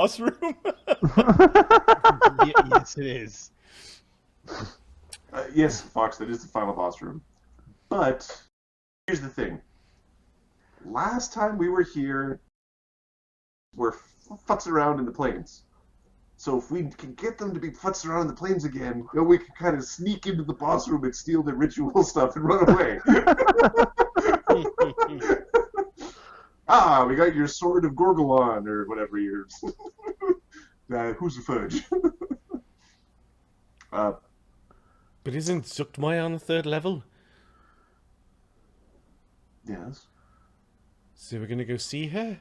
boss room. Yes, it is. Yes, Fox, that is the final boss room. But here's the thing. Last time we were here, we're futzing around in the plains. So if we can get them to be futzing around in the plains again, then we can kind of sneak into the boss room and steal their ritual stuff and run away. We got your sword of Gorgolon, or whatever yours. Who's the fudge? But isn't Zuchtmeier on the 3rd level? Yes. So we're gonna go see her?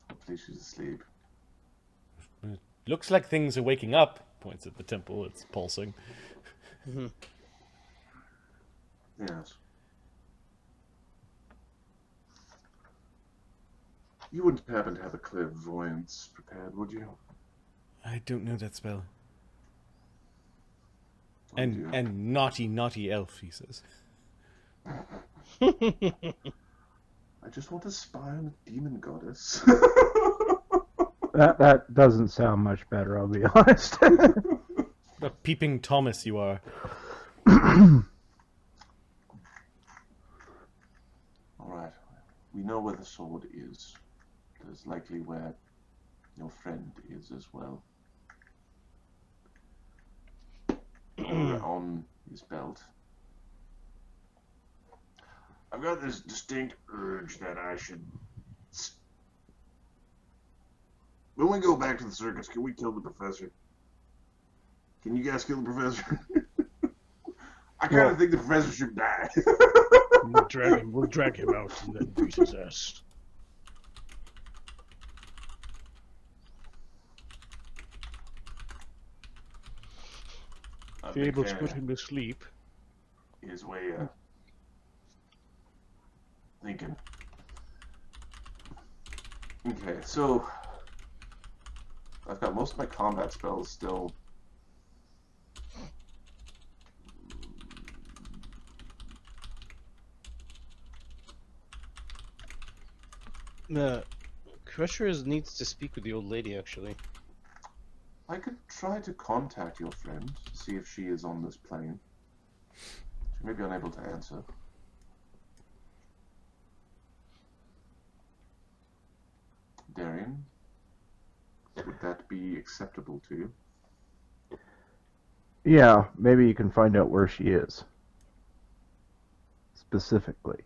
Hopefully she's asleep. Looks like things are waking up. Points at the temple, it's pulsing. Yes. You wouldn't happen to have a clairvoyance prepared, would you? I don't know that spell. Oh, dear. And naughty, naughty elf, he says. I just want to spy on a demon goddess. That doesn't sound much better, I'll be honest. A peeping Thomas you are. Alright. We know where the sword is. That is likely where your friend is as well. On his belt. I've got this distinct urge that I should... When we go back to the circus, can we kill the professor? Can you guys kill the professor? I kind of think the professor should die. We'll drag him out and then beat his ass. Be able to put him to sleep. His way thinking. Okay, so I've got most of my combat spells still. Crusher needs to speak with the old lady, actually. I could try to contact your friend to see if she is on this plane. She may be unable to answer. Darian, would that be acceptable to you? Yeah, maybe you can find out where she is. Specifically.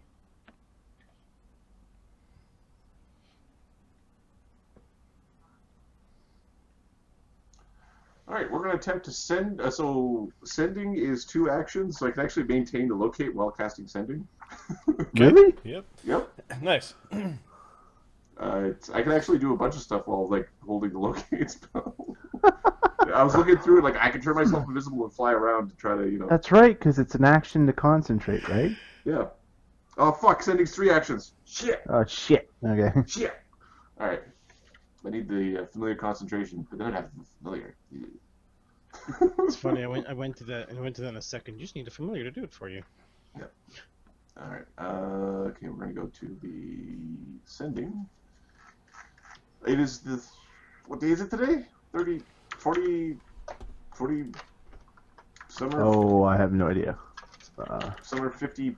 Alright, we're going to attempt to send... so, sending is 2 actions, so I can actually maintain the locate while casting sending. Really? Yep. Yep. Nice. I can actually do a bunch of stuff while, like, holding the locate spell. I was looking through it, like, I can turn myself invisible and fly around to try to, you know... That's right, because it's an action to concentrate, right? Yeah. Oh, fuck, sending's 3 actions. Shit! Oh, shit. Okay. Shit! Alright. I need the familiar concentration, but then I'd have familiar. It's funny. I went to that in a second. You just need a familiar to do it for you. Yep. All right. Okay, we're gonna go to the sending. It is the what day is it today? 30, 40 summer. Oh, I have no idea. Summer 50.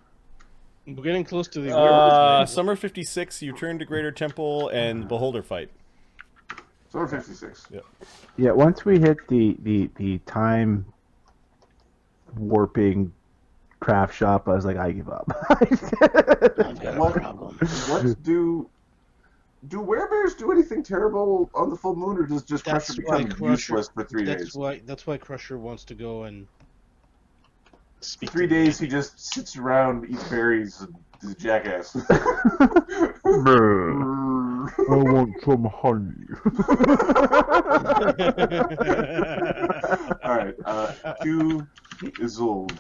We're getting close to the Summer 56, you turn to Greater Temple and Beholder fight. Summer 56. Yep. Yeah, once we hit the time warping craft shop, I was like, I give up. What do werebears do anything terrible on the full moon, or does just Crusher become useless for 3 days? That's why Crusher wants to go and speak. 3 days he just sits around, eats berries, and is a jackass. I want some honey. Alright, to Isolde.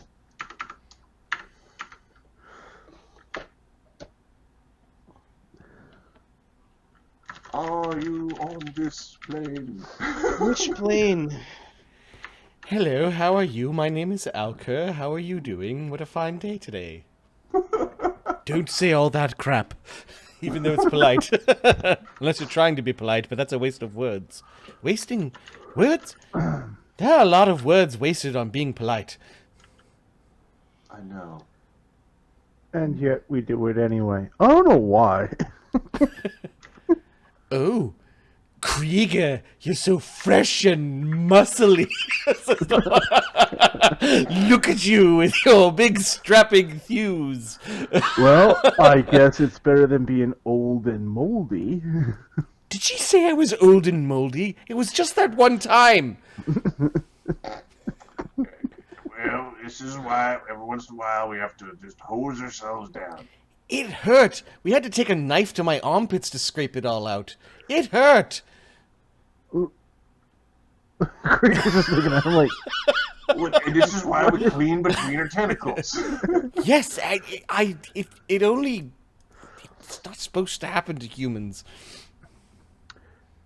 Are you on this plane? Which plane? Hello, how are you? My name is Alkur. How are you doing? What a fine day today. Don't say all that crap. Even though it's polite. Unless you're trying to be polite, but that's a waste of words. Wasting words? There are a lot of words wasted on being polite. I know. And yet we do it anyway. I don't know why. Oh, Krieger, you're so fresh and muscly. Look at you with your big strapping thews. Well, I guess it's better than being old and moldy. Did she say I was old and moldy? It was just that one time. Well, this is why every once in a while we have to just hose ourselves down. It hurt. We had to take a knife to my armpits to scrape it all out. It hurt. Chris was just looking at him like, And this is why we clean between our tentacles. Yes, it only... It's not supposed to happen to humans.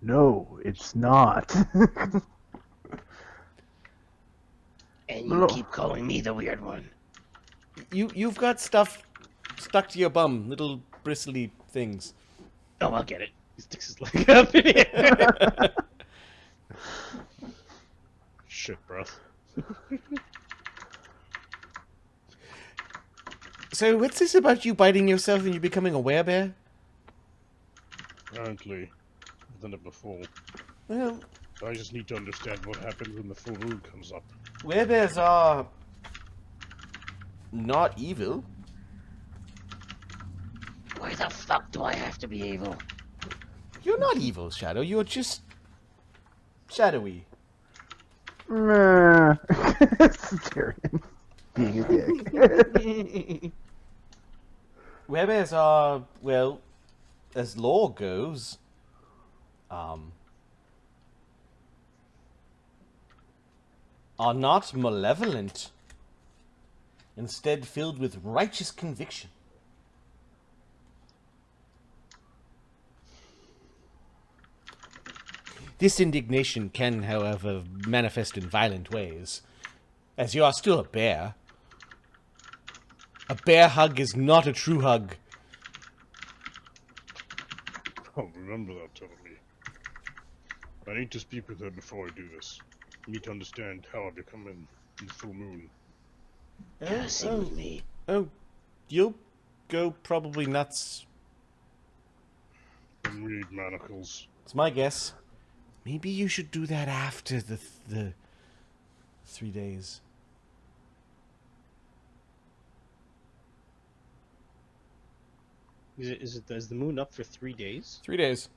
no, it's not. And you keep calling me the weird one. You've got stuff stuck to your bum, little bristly things. Oh, I'll get it. He sticks his leg up in here. Shit, bro. So what's this about you biting yourself and you becoming a werebear? Apparently, I've done it before. Well, I just need to understand what happens when the full moon comes up. werebears are not evil. Why the fuck do I have to be evil? You're not evil, Shadow. You're just shadowy. Meh. It's Tyrion being a dick. Werebears are, well, as lore goes, are not malevolent. Instead, filled with righteous conviction. This indignation can, however, manifest in violent ways, as you are still a bear. A bear hug is not a true hug. Oh, remember that, telling me. I need to speak with her before I do this. I need to understand how I become in the full moon. Sing with me. Oh, you'll go probably nuts. And read manacles. It's my guess. Maybe you should do that after the 3 days. Is the moon up for 3 days? 3 days.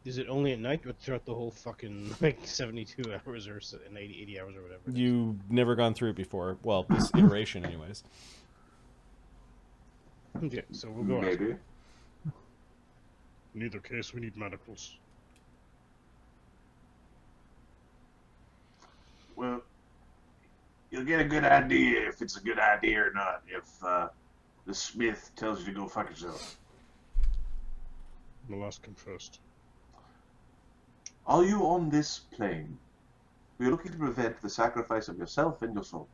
Is it only at night or throughout the whole fucking, like, 72 hours or 80 hours or whatever? You've never gone through it before. Well, this iteration anyways. Okay, so we'll go ask her. Maybe. In either case, we need manacles. Well, you'll get a good idea if it's a good idea or not if the smith tells you to go fuck yourself. We'll ask him first. Are you on this plane? We are looking to prevent the sacrifice of yourself and your soul.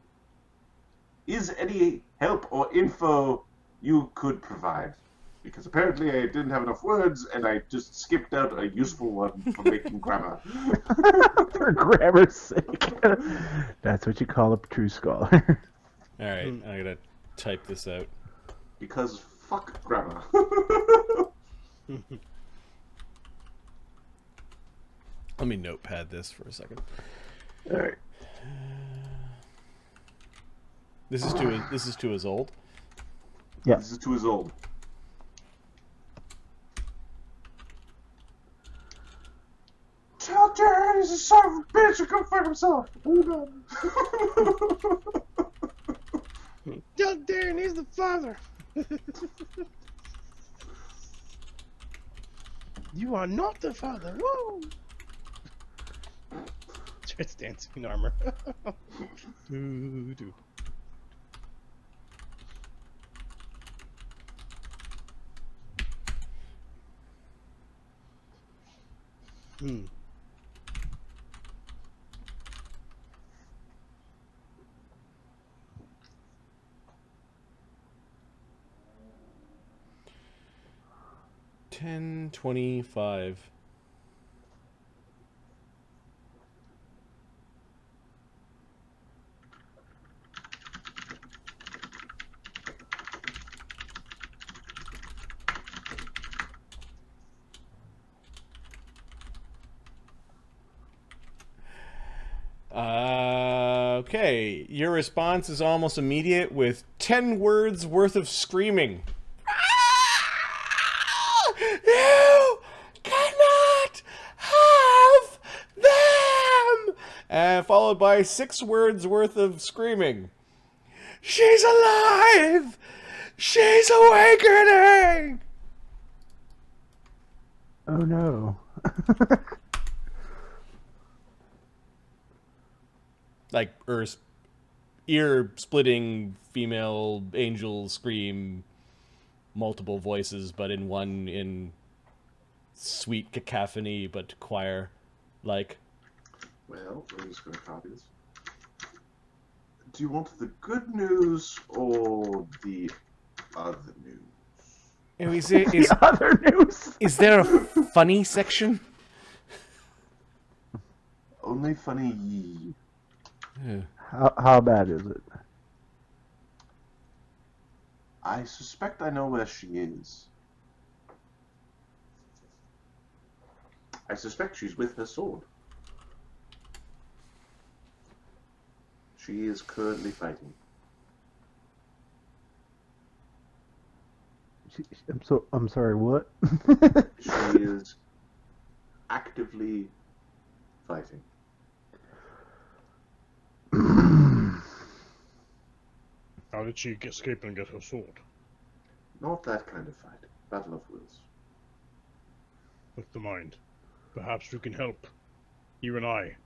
Is any help or info you could provide? Because apparently I didn't have enough words and I just skipped out a useful one for making grammar. For grammar's sake. That's what you call a true scholar. Alright, I gotta type this out. Because fuck grammar. Let me notepad this for a second. Alright. This is to Isolde. Yeah. This is to his old. Tell Darren he's a son of a bitch to go fuck himself. Tell Darren he's the father. You are not the father. Woo! It's dancing in armor. Doo-doo. 10, 25. Okay, your response is almost immediate with 10 words worth of screaming. You cannot have them! Followed by 6 words worth of screaming. She's alive! She's awakening! Oh no. Like, ear-splitting female angel scream, multiple voices, but in sweet cacophony, but choir-like. Well, I'm just going to copy this. Do you want the good news or the other news? The other news. Is there a funny section? Only funny. How bad is it? I suspect I know where she is. I suspect she's with her sword. She is currently fighting. I'm sorry, what? She is actively fighting. How did she escape and get her sword? Not that kind of fight. Battle of wills. With the mind. Perhaps we can help. You and I.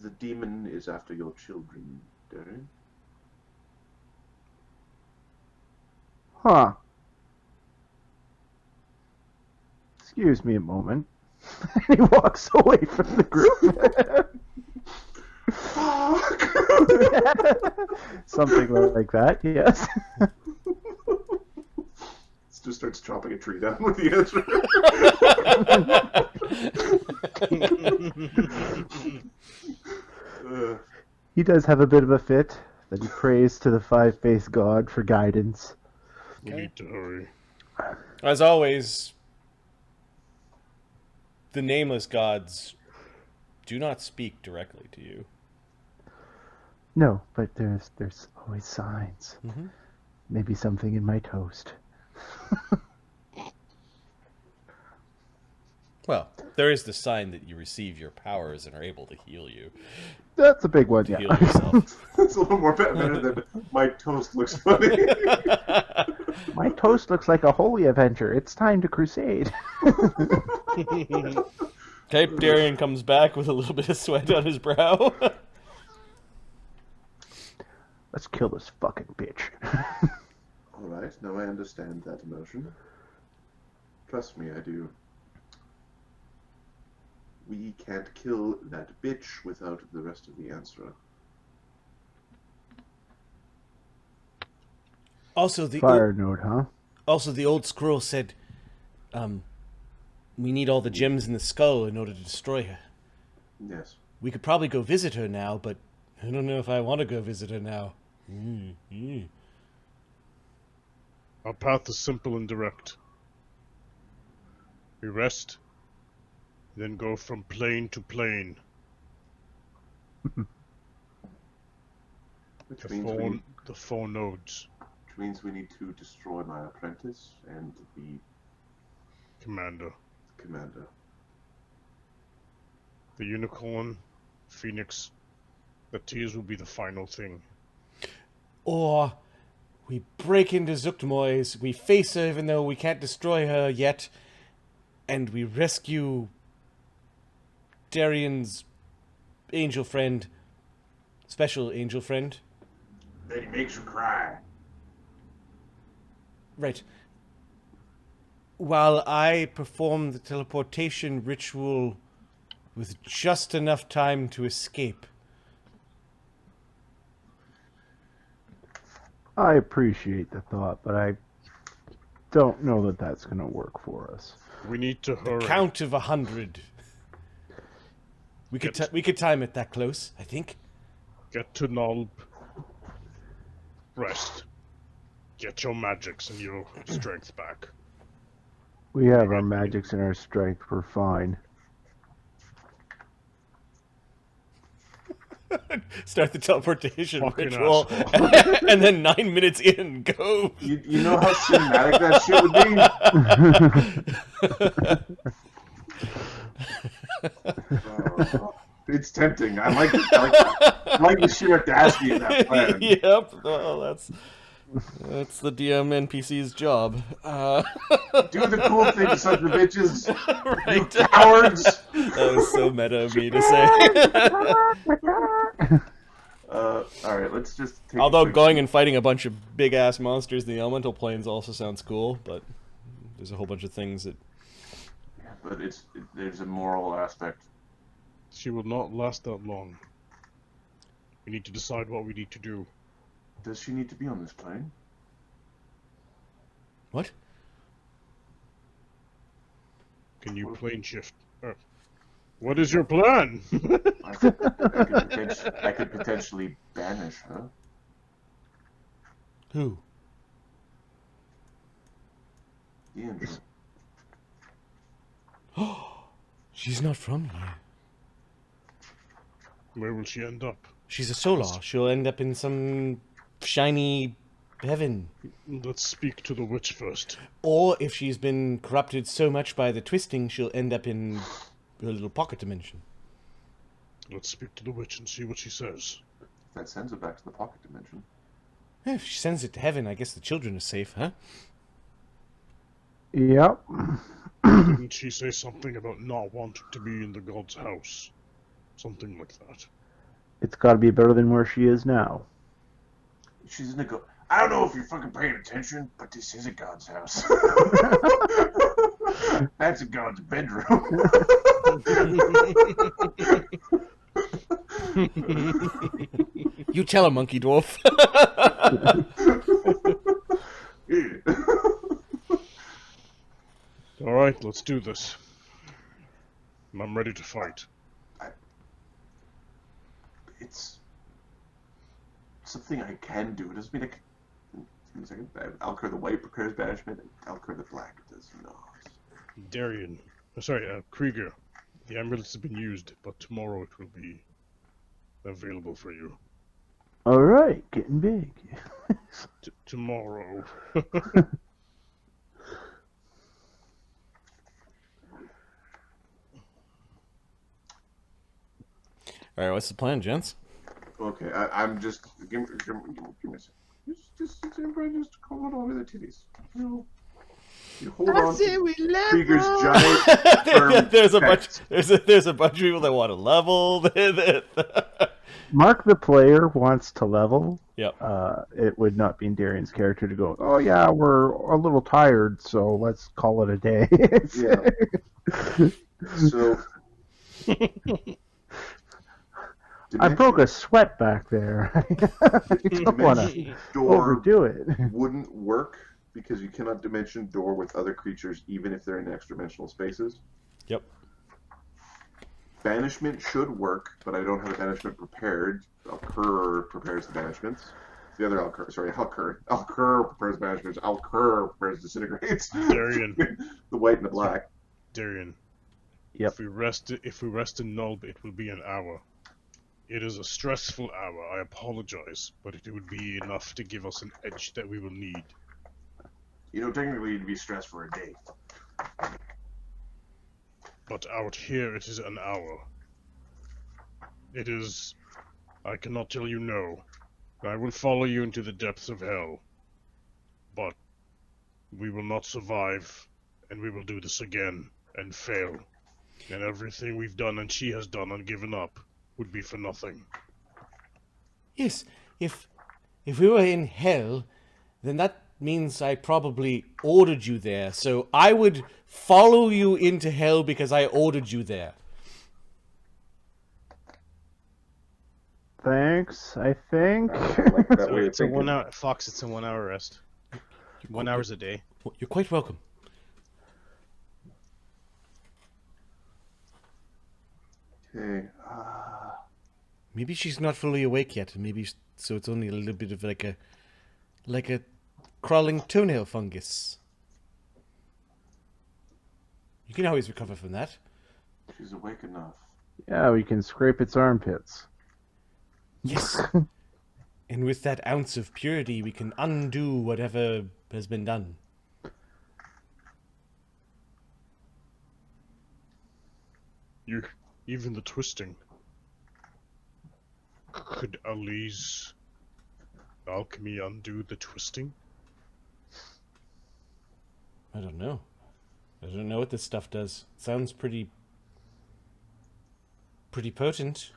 The demon is after your children, Darren. Huh. Excuse me a moment. And he walks away from the group. Fuck! Something like that, yes. Just starts chopping a tree down with the answer. He does have a bit of a fit that he prays to the five-faced god for guidance. We need to hurry. As always, the nameless gods do not speak directly to you. No, but there's always signs. Mm-hmm. Maybe something in my toast. Well, there is the sign that you receive your powers and are able to heal you. That's a big one, To yeah. heal yourself. It's a little more better than my toast looks funny. My toast looks like a holy avenger. It's time to crusade. Okay, Darian comes back with a little bit of sweat on his brow. Let's kill this fucking bitch. Alright, now I understand that emotion. Trust me, I do. We can't kill that bitch without the rest of the answer. Also, Fire note, huh? Also, the old scroll said, we need all the gems in the skull in order to destroy her. Yes. We could probably go visit her now, but I don't know if I want to go visit her now. Our path is simple and direct. We rest, then go from plane to plane. Which means The four nodes. which means we need to destroy my apprentice and the Commander. commander. The unicorn, Phoenix. The tears will be the final thing. Or we break into Zuktmoy's, we face her even though we can't destroy her yet, and we rescue Darian's angel friend, special angel friend. Then he makes you cry. Right. While I perform the teleportation ritual with just enough time to escape. I appreciate the thought, but I don't know that that's going to work for us. We need to hurry. Count of 100. We could time it that close, I think. Get to Nulb. Rest. Get your magics and your strength back. We have our magics and our strength. We're fine. Start the teleportation Fucking ritual, and then 9 minutes in, go. You know how cinematic that shit would be? It's tempting. I like the sheer audacity of that plan. Yep. Well, that's the DM NPC's job. Do the cool thing, sons of bitches. Right. You cowards. That was so meta of me to say. All right, let's just take Although going and fighting a bunch of big-ass monsters in the elemental planes also sounds cool, but there's a whole bunch of things that... But there's a moral aspect. She will not last that long. We need to decide what we need to do. Does she need to be on this plane? What? Can you plane shift? What is your plan? I could potentially banish her. Who? The Andrew. She's not from here. Where will she end up? She's a solar. She'll end up in some shiny heaven. Let's speak to the witch first. Or if she's been corrupted so much by the twisting, she'll end up in her little pocket dimension. Let's speak to the witch and see what she says. That sends it back to the pocket dimension. If she sends it to heaven, I guess the children are safe, huh? Yep. Didn't she say something about not wanting to be in the god's house? Something like that. It's got to be better than where she is now. She's in the I don't know if you're fucking paying attention, but this is a god's house. That's a god's bedroom. You tell her, monkey dwarf. Alright, let's do this. I'm ready to fight. It's something I can do. It doesn't mean I can... Alkur the White prepares banishment, and Alkur the Black does not. Darian. Krieger. The amulet has been used, but tomorrow it will be available for you. Alright, getting big. Tomorrow. Alright, what's the plan, gents? Okay, I'm just... Give me a second. Just hold on with the titties. You hold on to Krieger's giant firm there's a text. bunch of people that want to level. Mark the player wants to level. Yep. It would not be in Darian's character to go, oh yeah, we're a little tired, so let's call it a day. Yeah. So... I broke a sweat back there. I don't want to overdo it. Wouldn't work because you cannot dimension door with other creatures even if they're in extra-dimensional spaces. Yep. Banishment should work, but I don't have the banishment prepared. Alkur prepares the banishments. The other Alkur, sorry, Alkur. Alkur prepares banishments. Alkur prepares disintegrates. Darian. The white and the black. Darian. Yep. If we rest in Nulb, it will be an hour. It is a stressful hour, I apologize, but it would be enough to give us an edge that we will need. You know, technically you'd be stressed for a day. But out here it is an hour. It is... I cannot tell you no. I will follow you into the depths of hell. But we will not survive, and we will do this again, and fail. And everything we've done and she has done and given up would be for nothing. Yes, if we were in hell, then that means I probably ordered you there. So I would follow you into hell because I ordered you there. Thanks, I think. Like that way of It's a thinking. 1 hour, Fox. It's a 1 hour rest. 1 hour's a day. You're quite welcome. Okay. Maybe she's not fully awake yet. Maybe so. It's only a little bit of like a crawling toenail fungus. You can always recover from that. She's awake enough. Yeah, we can scrape its armpits. Yes. And with that ounce of purity, we can undo whatever has been done. Even the twisting. Could Ali's alchemy undo the twisting? I don't know. I don't know what this stuff does. It sounds pretty potent.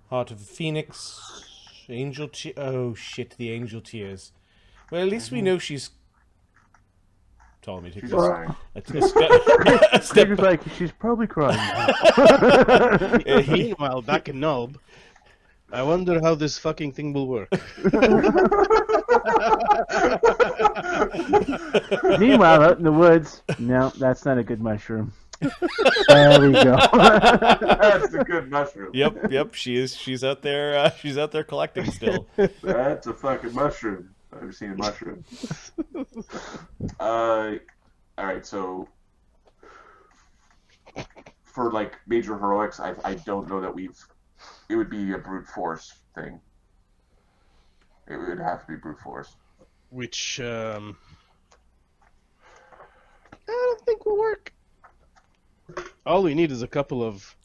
Heart of a phoenix, angel tears. Oh shit, the angel tears. Well, at least we know she's. Told me to She's take crying. a step. She's like, she's probably crying now. Meanwhile, back in Nob, I wonder how this fucking thing will work. Meanwhile, out in the woods, no, that's not a good mushroom. There we go. That's a good mushroom. Yep. She's out there. She's out there collecting still. That's a fucking mushroom. I've never seen a mushroom. All right. So for like major heroics, I don't know that it would be a brute force thing. It would have to be brute force. Which, I don't think will work. All we need is a couple of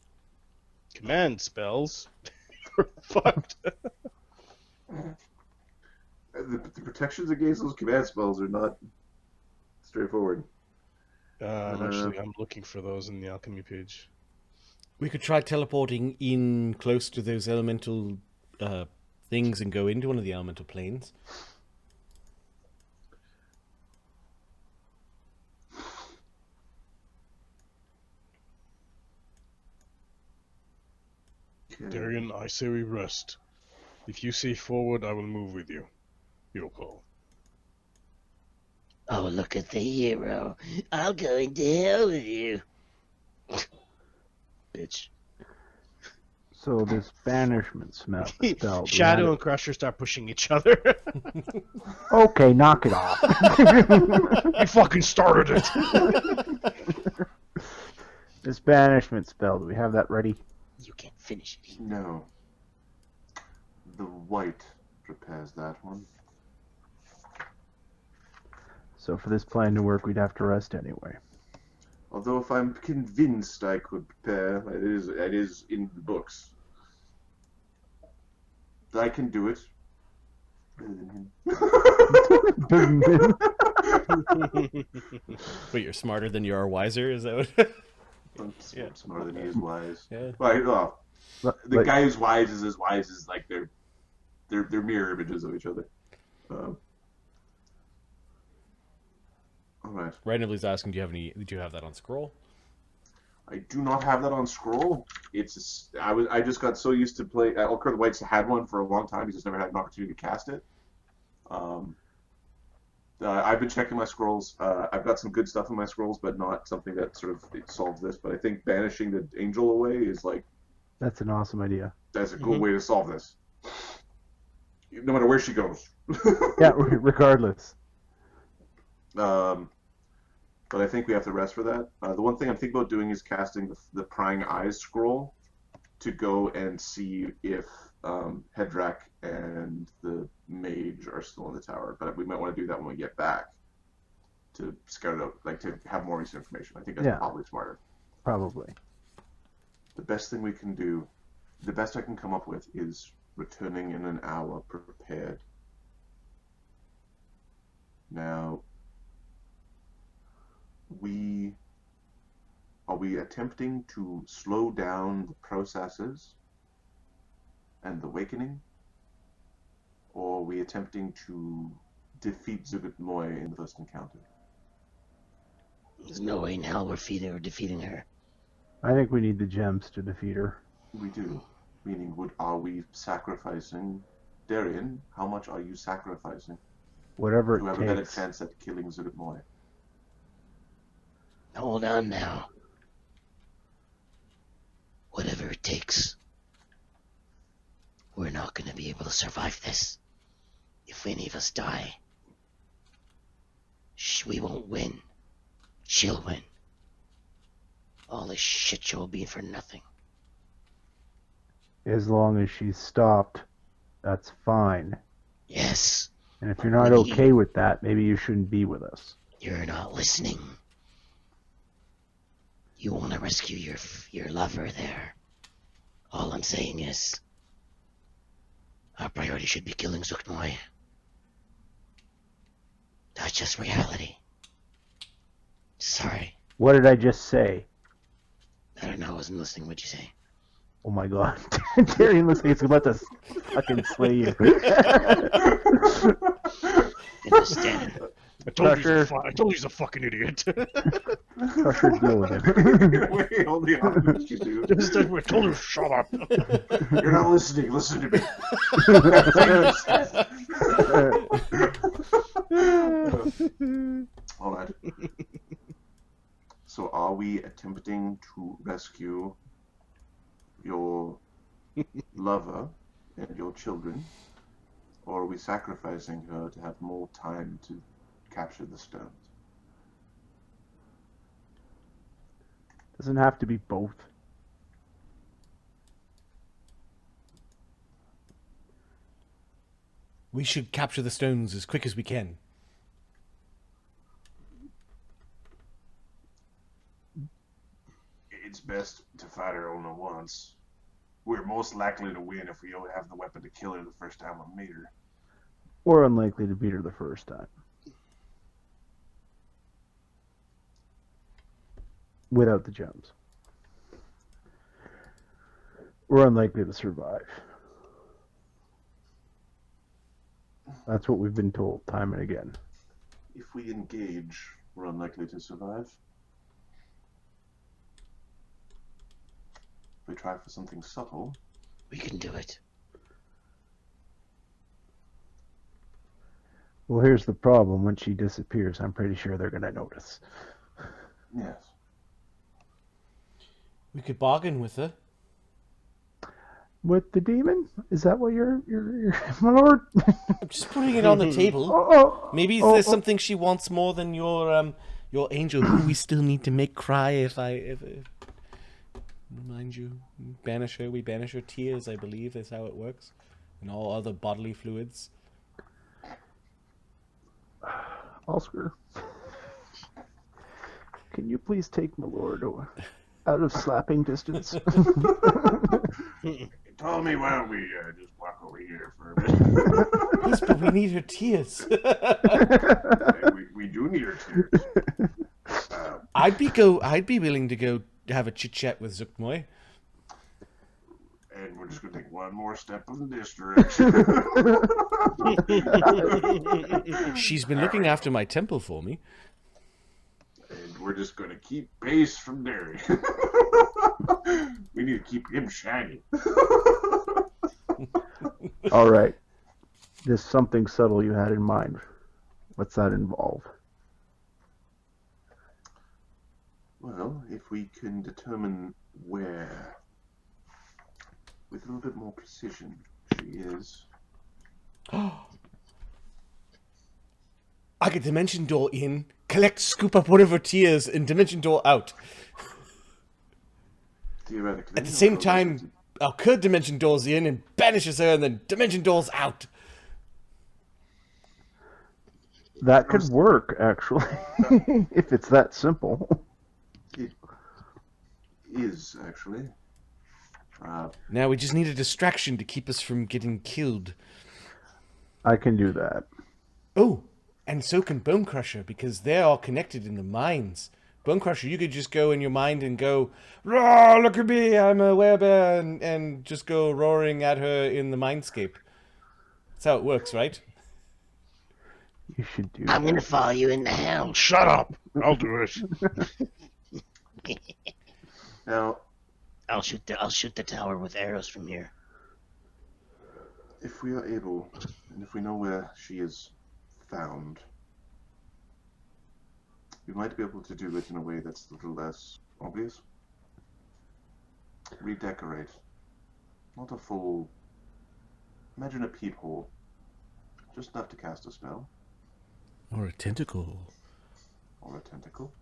command spells. We're fucked. The protections against those command spells are not straightforward. I'm looking for those in the alchemy page. We could try teleporting in close to those elemental things and go into one of the elemental planes. Darian, I say we rest. If you say forward, I will move with you. Your call. Oh, look at the hero. I'll go into hell with you. Bitch. So this banishment spell. Shadow and Crusher start pushing each other. Okay, knock it off. You fucking started it! This banishment spell, do we have that ready? You can't finish it. No. The white prepares that one. So for this plan to work, we'd have to rest anyway. Although if I'm convinced I could prepare, it is in the books. I can do it. Better than him. Wait, you're smarter than you are wiser? Is that what? I'm smarter than he is wise. Yeah. Well, the Like- guy who's wise is as wise as like they're mirror images of each other. All right. Randomly's asking, do you have that on scroll? I do not have that on scroll. I just got so used to play. Alkur the White's had one for a long time. He just never had an opportunity to cast it. I've been checking my scrolls. I've got some good stuff in my scrolls, but not something that sort of solves this. But I think banishing the angel away is like That's an awesome idea. that's a cool way to solve this. No matter where she goes. Yeah, regardless. But I think we have to rest for that. The one thing I'm thinking about doing is casting the Prying Eyes scroll to go and see if Hedrak and the mage are still in the tower. But we might want to do that when we get back to scout it out, like to have more recent information. I think that's probably smarter. Probably. The best thing we can do, the best I can come up with is returning in an hour prepared. Now, are we attempting to slow down the processes and the awakening, or are we attempting to defeat Zugut Moy in the first encounter? There's no way in hell we're defeating her. I think we need the gems to defeat her. We do. Meaning, are we sacrificing Darian? How much are you sacrificing Whatever to it have a better takes. chance at killing Zugut Moy? Hold on now. Whatever whatever it takes. We're not going to be able to survive this. If any of us die, we won't win. She'll win. All this shit show will be for nothing. As long as she's stopped, that's fine. Yes. And if you're not okay with that, maybe you shouldn't be with us. You're not listening. You want to rescue your lover there. All I'm saying is, our priority should be killing Zuckmoy. That's just reality. Sorry. What did I just say? I don't know, I wasn't listening. What'd you say? Oh my god. Darian looks like he's about to fucking slay you. Understand. I told you he's a fucking idiot. Crusher, deal with him. Wait, only on you do. I told you, shut up. You're not listening. Listen to me. All right. So, are we attempting to rescue your lover and your children, or are we sacrificing her to have more time to capture the stones? Doesn't have to be both. We should capture the stones as quick as we can. It's best to fight her only once. We're most likely to win if we only have the weapon to kill her the first time we meet her. Or unlikely to beat her the first time. Without the gems. We're unlikely to survive. That's what we've been told time and again. If we engage, we're unlikely to survive. If we try for something subtle, We can do it. Well, here's the problem. When she disappears, I'm pretty sure they're going to notice. yes. We could bargain with her. With the demon? Is that what you're my lord? I'm just putting it on the table. Maybe there's something she wants more than your angel, who we still need to make cry. If remind you, we banish her tears. I believe is how it works, and all other bodily fluids. Oscar, can you please take my lord out of slapping distance? Tell me why don't we just walk over here for a minute. Yes, but we need her tears. we do need her tears. I'd be willing to go have a chit chat with Zuckmoy. And we're just going to take one more step in this direction. She's been looking after my temple for me. And we're just going to keep pace from there. We need to keep him shiny. All right. There's something subtle you had in mind. What's that involve? Well, if we can determine where, with a little bit more precision, she is. I could dimension door in, collect, scoop up one of her tears, and dimension door out. Theoretically. At the same time, Alkur dimension doors in and banishes her, and then dimension doors out. That could work, actually, if it's that simple. It is, actually. Now we just need a distraction to keep us from getting killed. I can do that. Oh, and so can Bone Crusher, because they're all connected in the mines. Bone Crusher, you could just go in your mind and go, "Roar, look at me, I'm a werebear," and just go roaring at her in the mindscape. That's how it works, right? You should do I'm that. gonna follow you into hell. Shut up. I'll do it. Now, I'll shoot the tower with arrows from here. if we are able, and if we know where she is found, we might be able to do it in a way that's a little less obvious. redecorate. Not a full... Imagine a peephole. Just enough to cast a spell. Or a tentacle. Or a tentacle.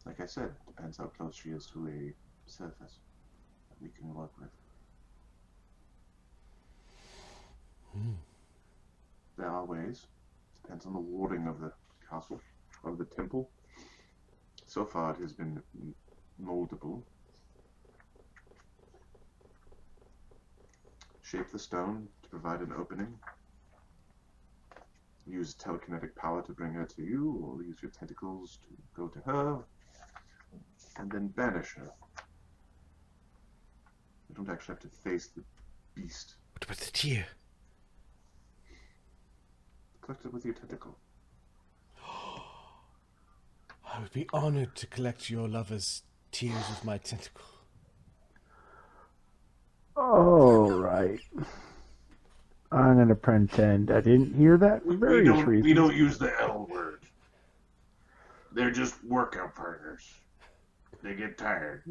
Like I said, depends how close she is to a surface that we can work with. There are ways. Depends on the warding of the castle, of the temple. So far it has been moldable. Shape the stone to provide an opening. Use telekinetic power to bring her to you, or use your tentacles to go to her, and then banish her. You don't actually have to face the beast. What about the tear? Collect it with your tentacle. I would be honored to collect your lover's tears with my tentacle. All right. I'm going to pretend I didn't hear that for various reasons. We don't use the L word. They're just workout partners. They get tired.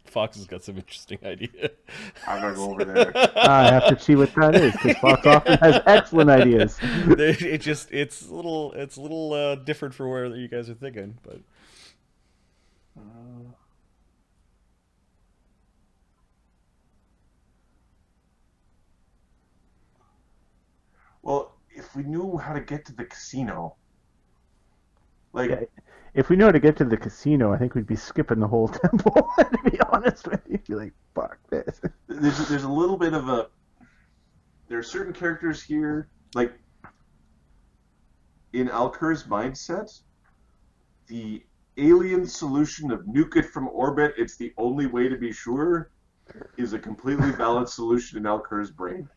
Fox has got some interesting idea. I'm gonna go over there. I have to see what that is, because Fox often has excellent ideas. It's a little different for where you guys are thinking, but Well, if we knew how to get to the casino, like. Yeah. If we know how to get to the casino, I think we'd be skipping the whole temple, to be honest with you. You're like, fuck this. There's a little bit of a... There are certain characters here, like, in Alkur's mindset, the alien solution of nuke it from orbit, it's the only way to be sure, is a completely valid solution in Alkur's brain.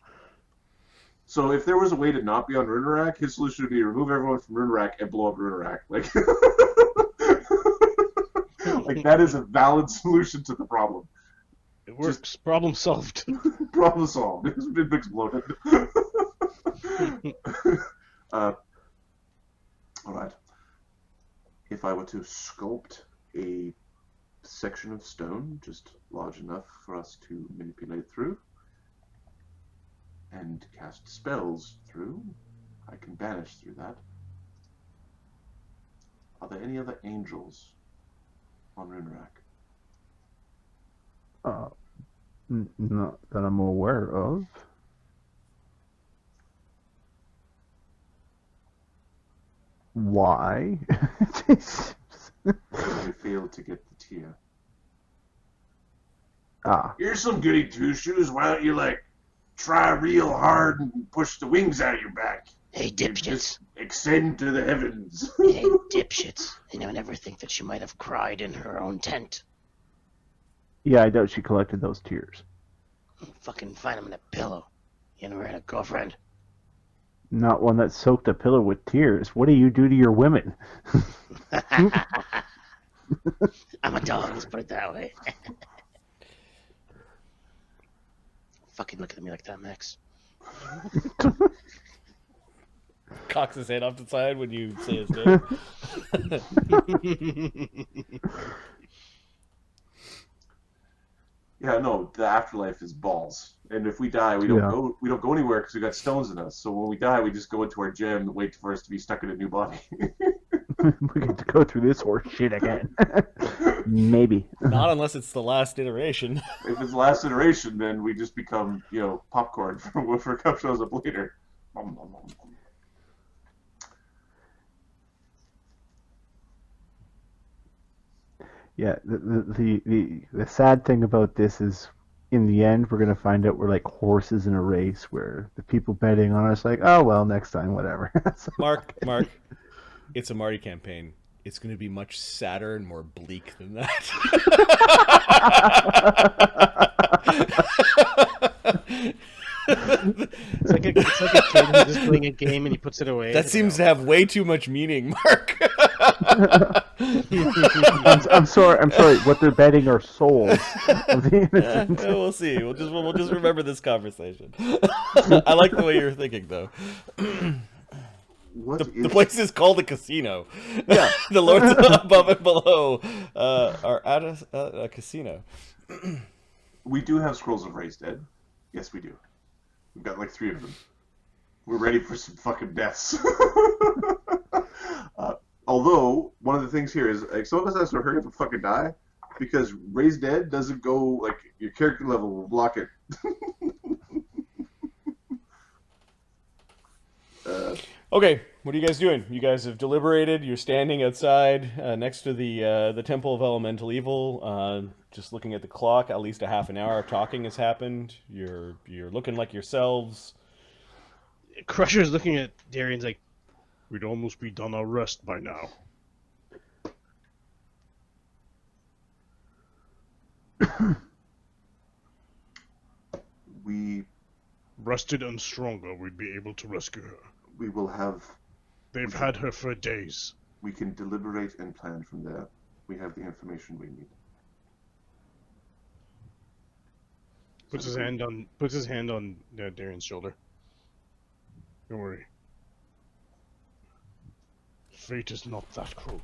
So if there was a way to not be on Runerak, his solution would be remove everyone from Runerak and blow up Runerak. Like, like that is a valid solution to the problem. It works. Just problem solved. Problem solved. It's been exploded. All right. If I were to sculpt a section of stone, just large enough for us to manipulate through, and cast spells through, I can banish through that. Are there any other angels on Runerak? Not that I'm aware of. Why? Because we failed to get the tear. Here's some goody two-shoes. Why don't you, like, try real hard and push the wings out of your back? Hey, dipshits. Just extend to the heavens. Hey, dipshits. They never think that she might have cried in her own tent. Yeah, I doubt she collected those tears. Fucking find them in a pillow. You never had a girlfriend? Not one that soaked a pillow with tears. What do you do to your women? I'm a dog, let's put it that way. Fucking looking at me like that, Max. cocks his head off the side when you say his name. Yeah, no, the afterlife is balls. And if we die, we don't go anywhere because we got stones in us. So when we die, we just go into our gem and wait for us to be stuck in a new body. We get to go through this horse shit again. Maybe. Not unless it's the last iteration. If it's the last iteration, then we just become, popcorn for a cup shows up later. Yeah, the sad thing about this is, in the end, we're gonna find out we're like horses in a race where the people betting on us like, oh well, next time, whatever. So, Mark, it's a Marty campaign. It's going to be much sadder and more bleak than that. It's like a kid who's just playing a game and he puts it away. That seems to have way too much meaning, Mark. I'm sorry. What they're betting are souls of the innocent. We'll see. We'll just remember this conversation. I like the way you're thinking, though. The place is called a casino. Yeah. The lords above and below are at a casino. We do have scrolls of raised dead. Yes, we do. We've got like 3 of them. We're ready for some fucking deaths. Although, one of the things here is, like, some of us have to hurry up and fucking die, because raised dead doesn't go, like, your character level will block it. Okay, what are you guys doing? You guys have deliberated. You're standing outside next to the Temple of Elemental Evil, just looking at the clock. At least a half an hour of talking has happened. You're looking like yourselves. Crusher's looking at Darian's like, we'd almost be done our rest by now. We Rested and stronger, we'd be able to rescue her. will have... They've had her for days. We can deliberate and plan from there. We have the information we need. Puts his hand on Darian's shoulder. Don't worry. Fate is not that cruel.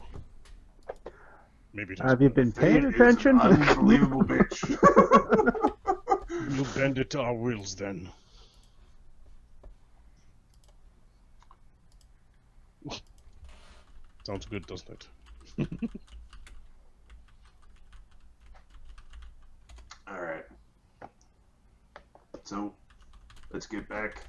Maybe it is. Have you been paying Fate is attention? an unbelievable bitch. We'll bend it to our wills then. Sounds good, doesn't it? All right. So, let's get back.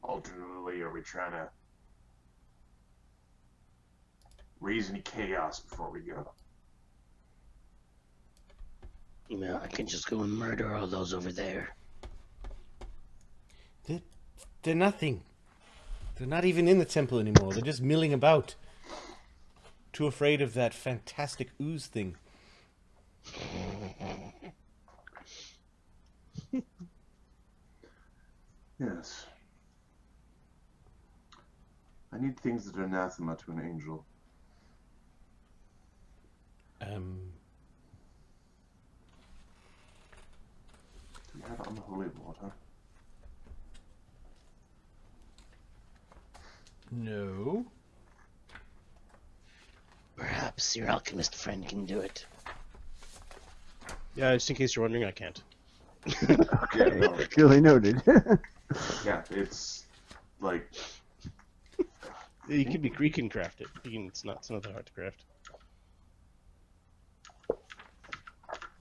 Alternatively, are we trying to raise any chaos before we go? You know, I can just go and murder all those over there. They're nothing. They're not even in the temple anymore. They're just milling about. Too afraid of that fantastic ooze thing. Yes. I need things that are anathema to an angel. Do we have unholy water? No. Perhaps your alchemist friend can do it. Yeah, just in case you're wondering, I can't. Okay, duly noted. Yeah, it's like You can craft it. It's not that hard to craft.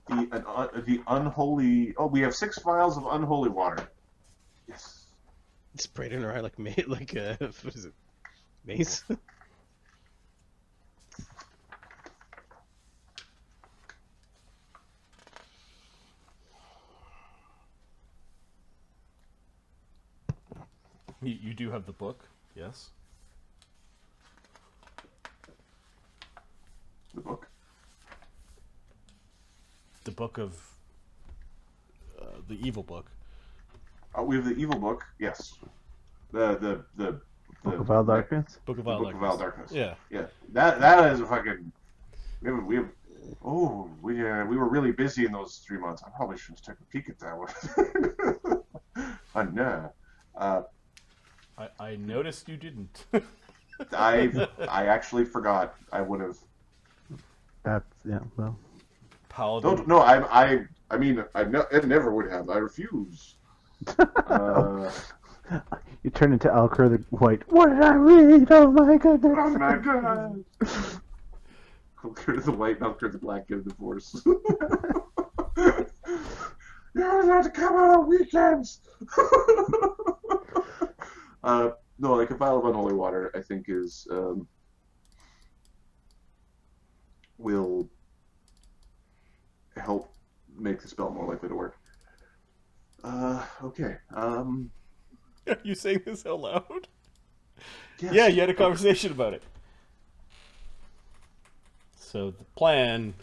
the unholy. Oh, we have 6 vials of unholy water. Yes. Spray it in her eye like what is it? Mace? You do have the book, yes? The book. The book of... the evil book. We have the evil book. Yes. The Book of Wild Darkness? Book of the Wild book of Wild Darkness. Yeah. Yeah. That is a fucking. We were really busy in those 3 months. I probably shouldn't take a peek at that one. I know. I noticed you didn't. I actually forgot. I would have. That's, yeah, well. Paladin. No. I mean, it never would have. I refuse. You turn into Alkur the White. What did I read? Oh my goodness. Oh my god. Alkur the White and Alkur the Black get a divorce. You're allowed to come out on weekends. No, like a vial of unholy water, I think is will help make the spell more likely to work. Okay. Are you saying this out loud? Yes. Yeah, you had a conversation about it. So the plan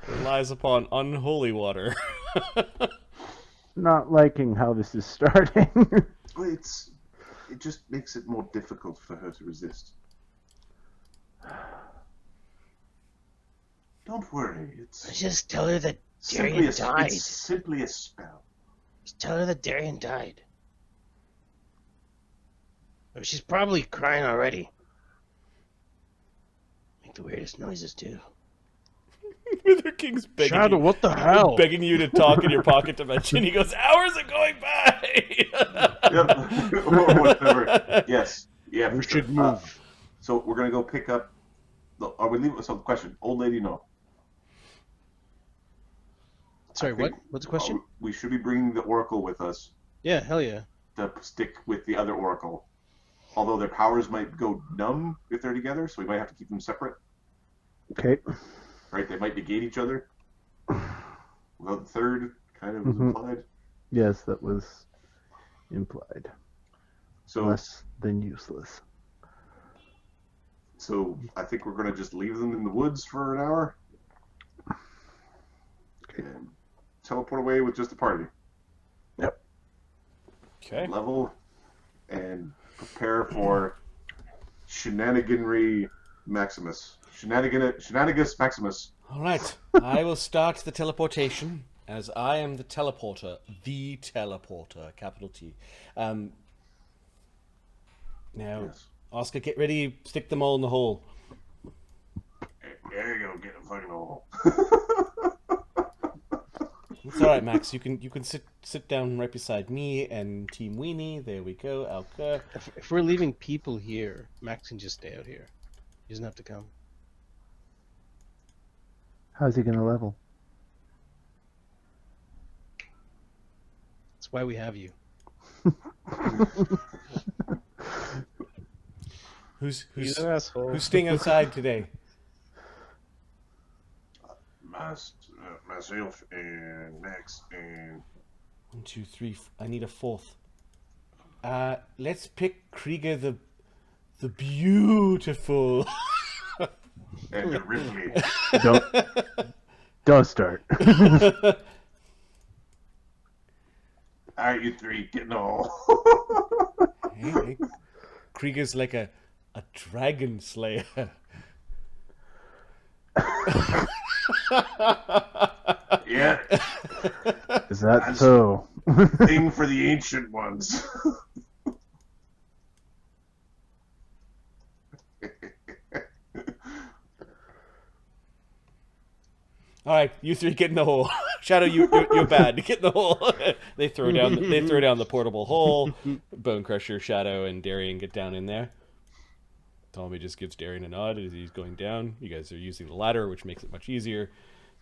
relies upon unholy water. Not liking how this is starting. Well, it just makes it more difficult for her to resist. Don't worry. It's Just tell her that simply Darian died. it's simply a spell. Just tell her that Darian died. Oh, she's probably crying already. Make the weirdest noises too. Wither King's begging Shadow, you, what the hell? begging you to talk in your pocket dimension. He goes, hours are going by! Yep. Or whatever. Yes. Yeah, We for sure. should move. So we're gonna go pick up. Are we leaving? So the question, old lady, no. Sorry, I think, what? What's the question? we should be bringing the oracle with us Yeah, hell yeah. to stick with the other oracle. Although their powers might go numb if they're together, so we might have to keep them separate. Okay. Right? They might negate each other. Well, the third kind of was Mhm. implied. Yes, that was implied. So, Less than useless. so I think we're gonna just leave them in the woods for an hour. Okay. And teleport away with just the party. Okay. Level and prepare for shenaniganry Maximus. Shenanigus Maximus. All right. I will start the teleportation, as I am the teleporter. The teleporter, capital T. Now, Yes. Oscar, get ready. Stick them all in the hole. There you go, get a fucking hole. It's all right, Max. You can sit down right beside me and Team Weenie. There we go. Alkur. If we're leaving people here, Max can just stay out here. He doesn't have to come. How's he gonna level? That's why we have you. Who's He's an asshole. who's staying outside today? Myself and Max and 1, 2, 3. I need a fourth. Let's pick Krieger the beautiful. and Ripley. Don't start. Alright, you three, get in the hole. Hey, Krieger's like a dragon slayer. Yeah, Is that so? thing for the ancient ones. All right, you three get in the hole. Shadow, you're bad. Get in the hole. They throw down the portable hole. Bone Crusher, Shadow, and Darian get down in there. Ptolemy just gives Darian a nod as he's going down. You guys are using the ladder, which makes it much easier.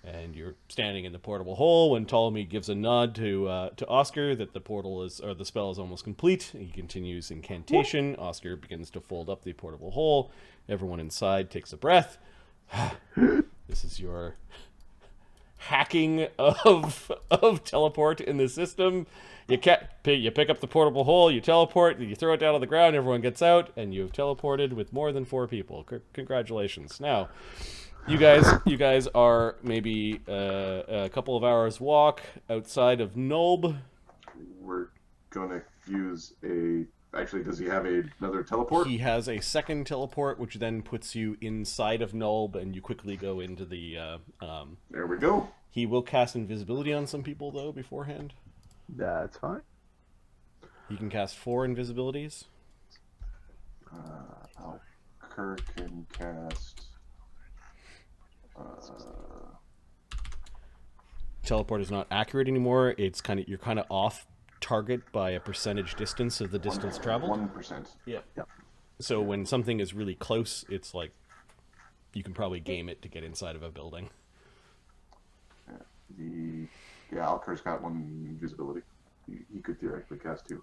And you're standing in the portable hole when Ptolemy gives a nod to Oscar that the spell is almost complete. He continues incantation. Oscar begins to fold up the portable hole. Everyone inside takes a breath. This is your hacking of teleport in the system. You pick up the portable hole, you teleport, you throw it down on the ground, everyone gets out, and you've teleported with more than 4 people. Congratulations. Now, you guys are maybe a couple of hours walk outside of Nulb. We're gonna use a. Actually, does he have another teleport? He has a second teleport, which then puts you inside of Nulb, and you quickly go into the. There we go. He will cast invisibility on some people though beforehand. That's fine. He can cast 4 invisibilities. Alkur can cast. Teleport is not accurate anymore. It's you're kind of off target by a percentage distance of the distance traveled. 1%. Yeah. So when something is really close, it's like you can probably game it to get inside of a building. Alkur's got 1 invisibility. He could theoretically cast 2.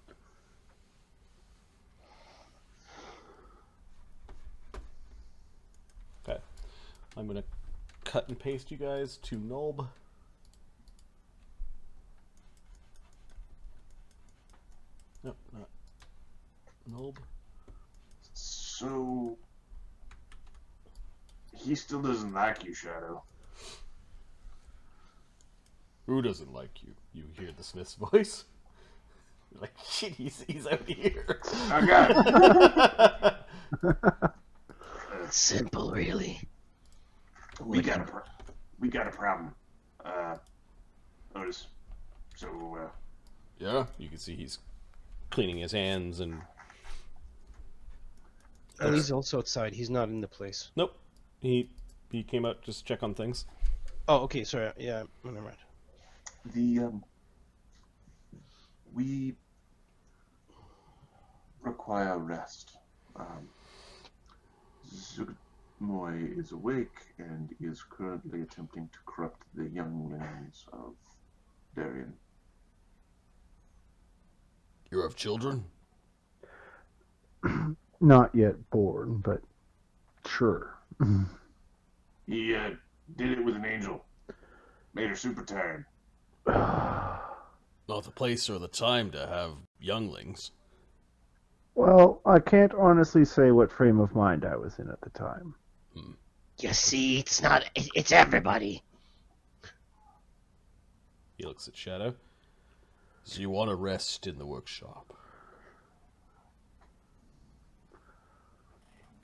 Okay. I'm gonna cut and paste you guys to Nulb. No, not Nulb. So he still doesn't like you, Shadow. Who doesn't like you? You hear the Smith's voice. You're like, shit, he's out here. I got it. Simple, really. We got a we got a problem. Otis. So, Yeah, you can see he's cleaning his hands and... Oh, he's also outside. He's not in the place. Nope. He came out just to check on things. Oh, okay. Sorry. Yeah, never mind. We require rest. Zugmoy is awake and is currently attempting to corrupt the younglings of Darien. You have children? Not yet born, but sure. He did it with an angel. Made her super tired. Not the place or the time to have younglings. Well, I can't honestly say what frame of mind I was in at the time. You see, it's not. It's everybody. He looks at Shadow. So you want to rest in the workshop?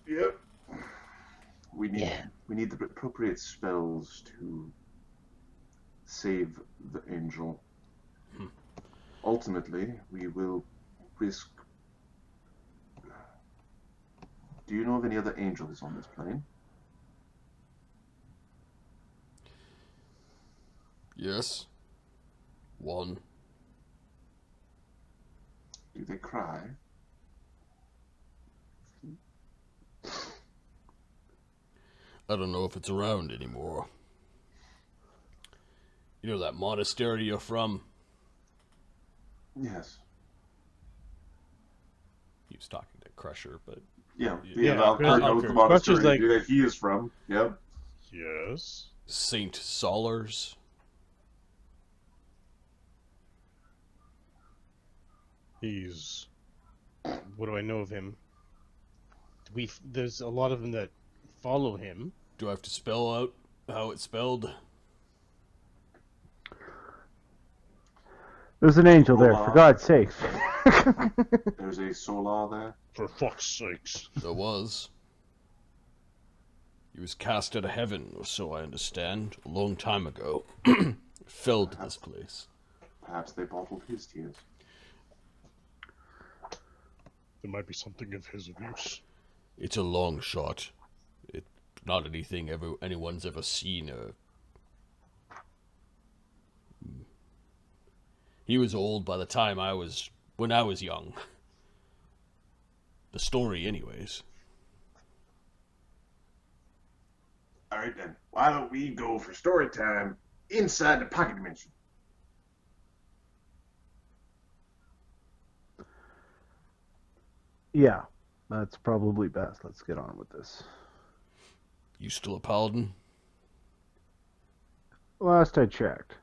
Yep. We need the appropriate spells to save the angel. Ultimately, we will risk... Do you know of any other angels on this plane? Yes. One. Do they cry? I don't know if it's around anymore. You know that monastery you're from? Yes. He was talking to Crusher, but... Yeah, Yeah, Alkur knows the Crusher's monastery like- that he is from. Yep. Yes. Saint Solars? He's... What do I know of him? There's a lot of them that follow him. Do I have to spell out how it's spelled? There's an angel there, for God's sakes. There's a Solar there. For fuck's sakes. There was. He was cast out of heaven, or so I understand, a long time ago. Fell to this place. Perhaps they bottled his tears. There might be something of his abuse. It's a long shot. It's not anything anyone's ever seen. He was old by the time when I was young. The story, anyways. Alright then, why don't we go for story time inside the pocket dimension? Yeah, that's probably best. Let's get on with this. You still a paladin? Last I checked.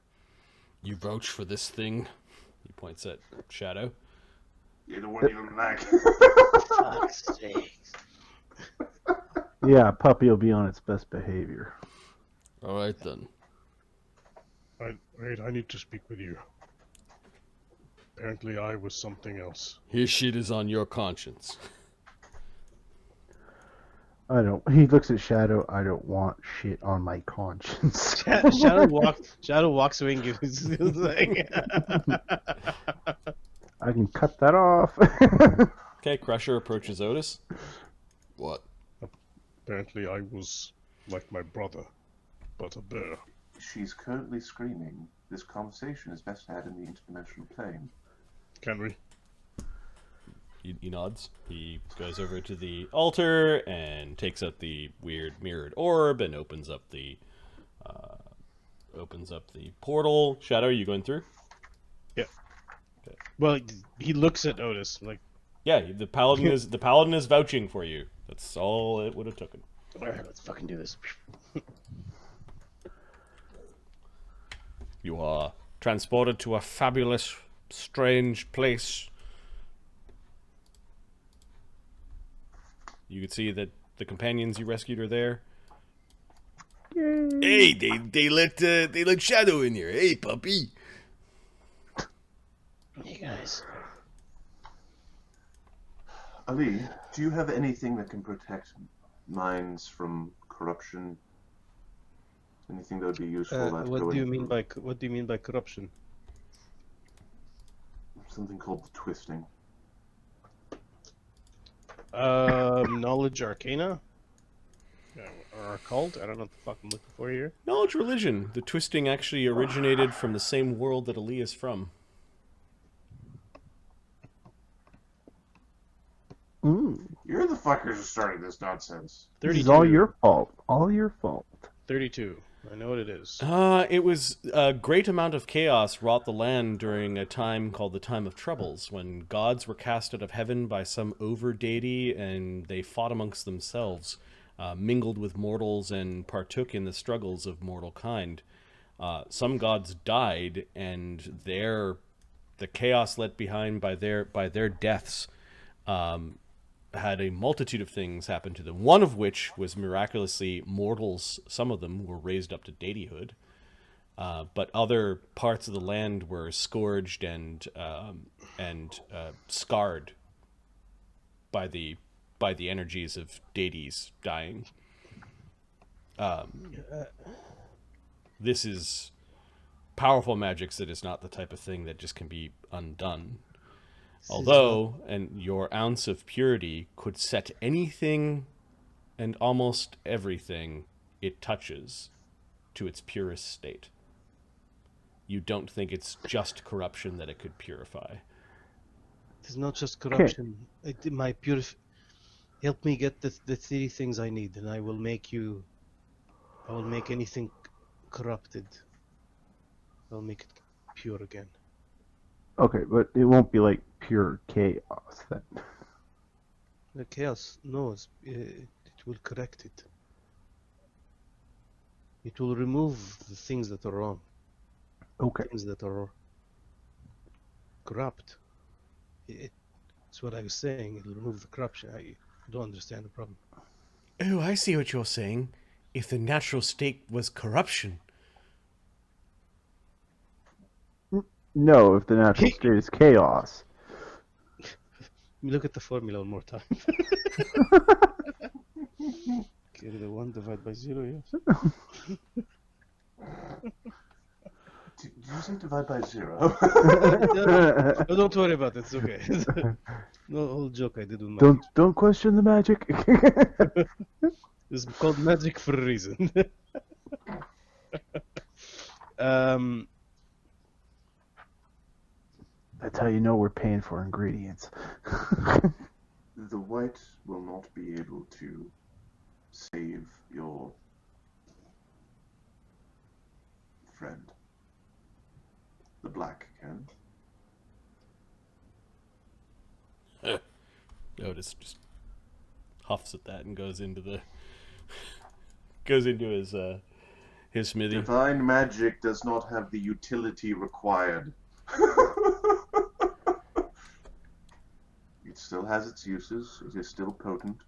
You vouch for this thing? He points at Shadow. You're the one you don't like. Fuck's sake. Yeah, puppy will be on its best behavior. Alright then. Wait, I need to speak with you. Apparently I was something else. His shit is on your conscience. He looks at Shadow. I don't want shit on my conscience. Shadow walks away and gives his thing. I can cut that off. Okay, Crusher approaches Otis. What? Apparently I was like my brother, but a bear. She's currently screaming. This conversation is best had in the interdimensional plane. Can we? He nods. He goes over to the altar and takes out the weird mirrored orb and opens up the portal. Shadow, are you going through? Yeah. Okay. Well, he looks at Otis like, Yeah, the paladin is vouching for you. That's all it would have taken. all right, let's fucking do this. You are transported to a fabulous, strange place. You can see that the companions you rescued are there. Hey, they let Shadow in here. Hey, puppy. Hey guys. Ali, do you have anything that can protect minds from corruption? Anything that would be useful. What do you mean by corruption? Something called the twisting. Knowledge arcana? Or occult? I don't know what the fuck I'm looking for here. Knowledge religion. The twisting actually originated from the same world that Ali is from. You're the fuckers who started this nonsense. 32. This is all your fault. All your fault. 32. I know what it is. It was a great amount of chaos wrought the land during a time called the Time of Troubles, when gods were cast out of heaven by some over-deity, and they fought amongst themselves, mingled with mortals, and partook in the struggles of mortal kind. Some gods died, and the chaos left behind by their deaths had a multitude of things happen to them, one of which was miraculously mortals. Some of them were raised up to deityhood, but other parts of the land were scourged and scarred by the energies of deities dying. This is powerful magic that is not the type of thing that just can be undone. Although, and your ounce of purity could set anything and almost everything it touches to its purest state. You don't think it's just corruption that it could purify. It's not just corruption. Help me get the 3 things I need, and I will make anything corrupted. I'll make it pure again. Okay, but it won't be like pure chaos then. The chaos knows it will correct it. It will remove the things that are wrong. Okay. Things that are corrupt. It's what I was saying. It'll remove the corruption. I don't understand the problem. Oh, I see what you're saying. If the natural state was corruption. No, if the natural state is chaos. Look at the formula one more time. Carry the 1 divided by 0, yes. Did you say divide by 0? No, don't worry about it. It's okay. No whole joke I did with my Don't question the magic. It's called magic for a reason. That's how you know we're paying for ingredients. The white will not be able to save your friend. The black can. Otis just huffs at that and goes into his smithy. Divine magic does not have the utility required. It still has its uses. It is still potent.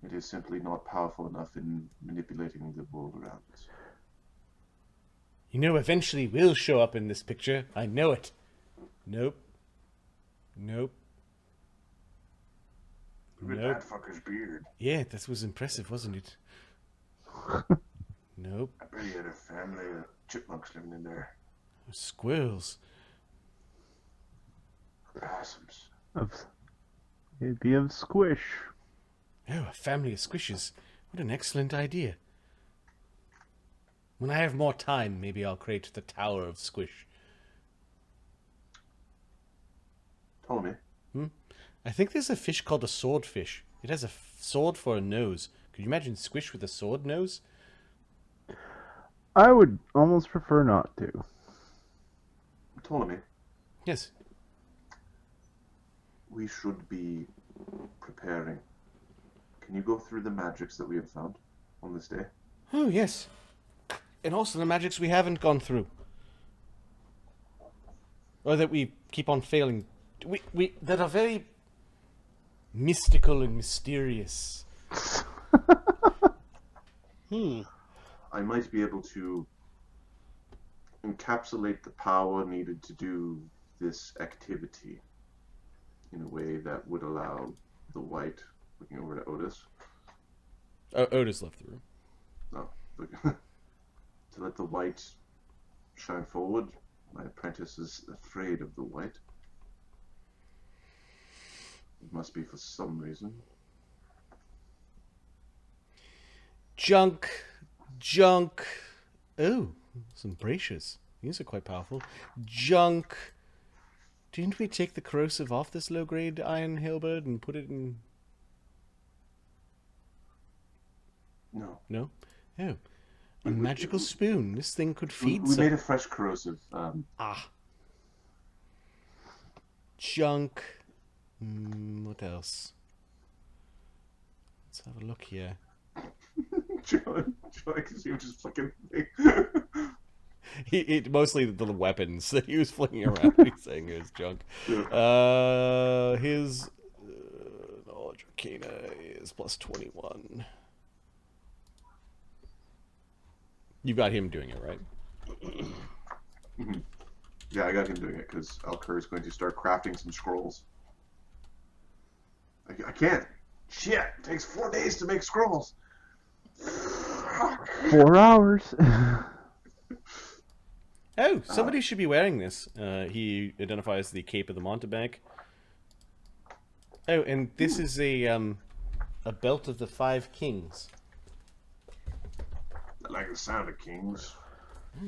It is simply not powerful enough in manipulating the world around us. You know, eventually we'll show up in this picture. I know it. Nope. Look at that fucker's beard. Yeah, that was impressive, wasn't it? Nope. I bet he had a family of chipmunks living in there. Squirrels. Possums. It'd be of squish. Oh, a family of squishes. What an excellent idea. When I have more time, maybe I'll create the Tower of Squish. Ptolemy. I think there's a fish called a swordfish. It has a sword for a nose. Could you imagine Squish with a sword nose? I would almost prefer not to. Ptolemy. Yes. We should be preparing. Can you go through the magics that we have found on this day? Oh, yes. And also the magics we haven't gone through. Or that we keep on failing. That are very mystical and mysterious. I might be able to encapsulate the power needed to do this activity in a way that would allow the white, looking over to Otis. Otis left the room. Oh. To let the white shine forward. My apprentice is afraid of the white. It must be for some reason. Junk. Oh, some bracious. These are quite powerful. Junk. Didn't we take the corrosive off this low-grade iron halberd and put it in... No. No? Oh. A magical spoon. This thing could feed We made a fresh corrosive. Junk. What else? Let's have a look here. John, because he was just fucking... He mostly the weapons that he was flinging around. He's saying it was junk. Yeah. His knowledge arcana is plus 21. You got him doing it, right? Mm-hmm. Yeah, I got him doing it because Alkur is going to start crafting some scrolls. I can't. Shit! It takes 4 days to make scrolls. 4 hours. Oh, somebody should be wearing this. He identifies the Cape of the Mountebank. Oh, and this is a belt of the 5 kings. I like the sound of kings.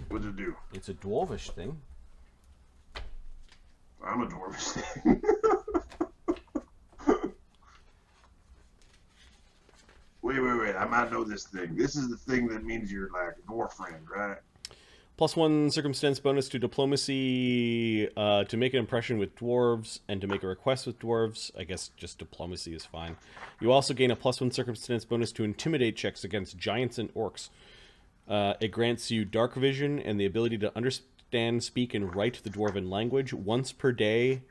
What'd it do? It's a dwarvish thing. I'm a dwarvish thing. Wait. I might know this thing. This is the thing that means you're like a dwarf friend, right? +1 circumstance bonus to diplomacy to make an impression with dwarves and to make a request with dwarves. I guess just diplomacy is fine. You also gain a +1 circumstance bonus to intimidate checks against giants and orcs. It grants you dark vision and the ability to understand, speak, and write the dwarven language. Once per day,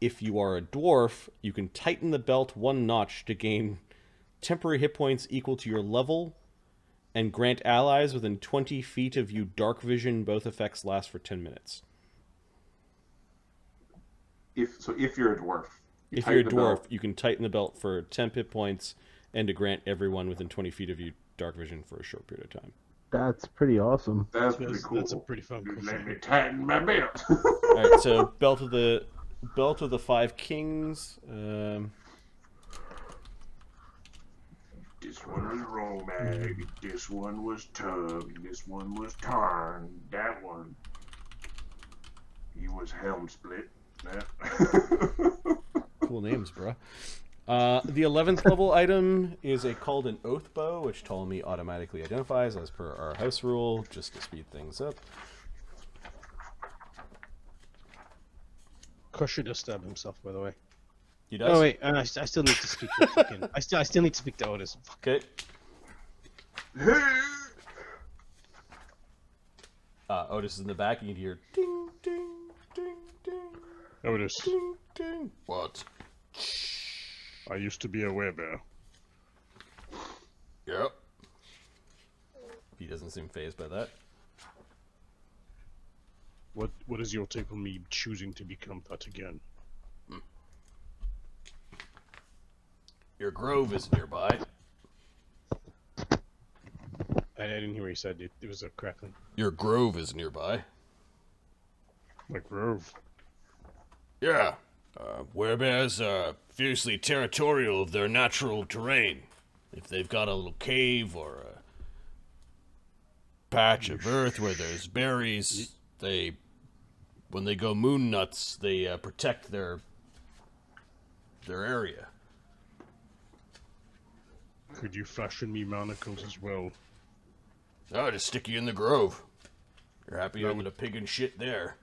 if you are a dwarf, you can tighten the belt 1 notch to gain temporary hit points equal to your level and grant allies within 20 feet of you dark vision. Both effects last for 10 minutes. If you're a dwarf. If you're a dwarf, you can tighten the belt for 10 hit points and to grant everyone within 20 feet of you dark vision for a short period of time. That's pretty awesome. That's pretty cool. That's a pretty fun cool Let thing. me tighten my belt. Alright, so belt of the 5 kings. This one was Romag, this one was Tug, this one was Tarn, that one, he was Helm Split. Cool names, bruh. The 11th level item is called an oath bow, which Ptolemy automatically identifies as per our house rule, just to speed things up. Crusher does stab himself, by the way. He does? Oh wait, I still need to speak to fucking. I still need to speak to Otis. Fuck. Okay. Otis is in the back, and you can hear ding, ding, ding, ding, Otis, ding, ding. What? I used to be a werebear. Yep. He doesn't seem fazed by that. What is your take on me choosing to become that again? Your grove is nearby. I didn't hear what he said. It was a crackling. Your grove is nearby. My grove. Yeah. Werebears are fiercely territorial of their natural terrain. If they've got a little cave or a patch of earth where there's berries, when they go moon nuts, they protect their area. Could you fashion me manacles as well? Oh, just stick you in the grove. You're happy I'm gonna pig and shit there.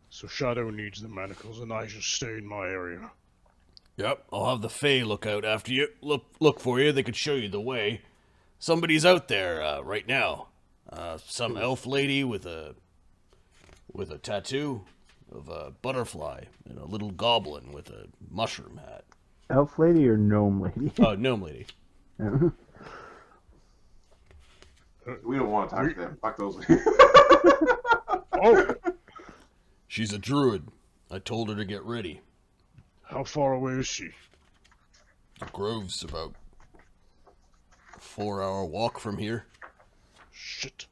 So Shadow needs the manacles and I should stay in my area. Yep, I'll have the Fae look out after you. Look for you. They could show you the way. Somebody's out there right now. Some elf lady with a tattoo of a butterfly and a little goblin with a mushroom hat. Elf lady or gnome lady? Oh, gnome lady. We don't want to talk to them. Fuck those. Oh! She's a druid. I told her to get ready. How far away is she? The grove's about 4-hour walk from here. Shit.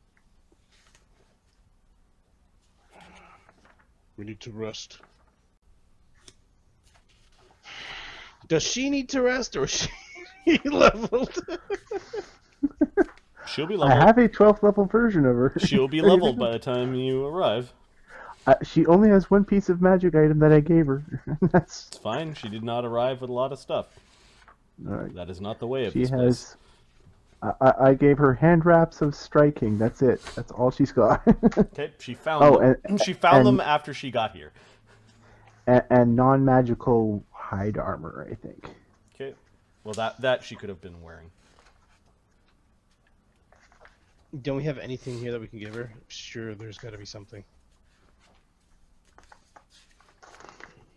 We need to rest. Does she need to rest, or is she leveled? She'll be I leveled. have a 12th level version of her. She'll be leveled by the time you arrive. She only has one piece of magic item that I gave her. That's It's fine. She did not arrive with a lot of stuff. all right. That is not the way of She this place. has. I gave her hand wraps of striking. That's it. That's all she's got. Okay, she found them. She found them after she got here. and non-magical hide armor, I think. Okay. Well, that she could have been wearing. Don't we have anything here that we can give her? Sure, there's got to be something.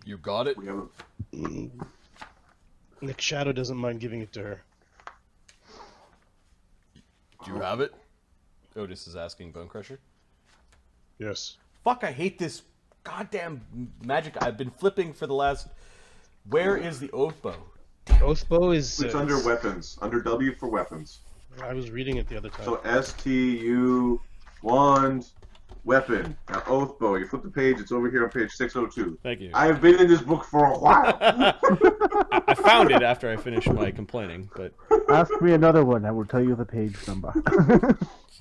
You got it? We have a Nick Shadow doesn't mind giving it to her. Do you have it? Otis is asking Bone Crusher. Yes. Fuck, I hate this goddamn magic. I've been flipping for the last... Where is the oath bow? Oathbow is... It's under weapons. Under W for weapons. I was reading it the other time. So STU wand weapon. Now oath bow. You flip the page. It's over here on page 602. Thank you. I've been in this book for a while. I found it after I finished my complaining, but Ask me another one. I will tell you the page number.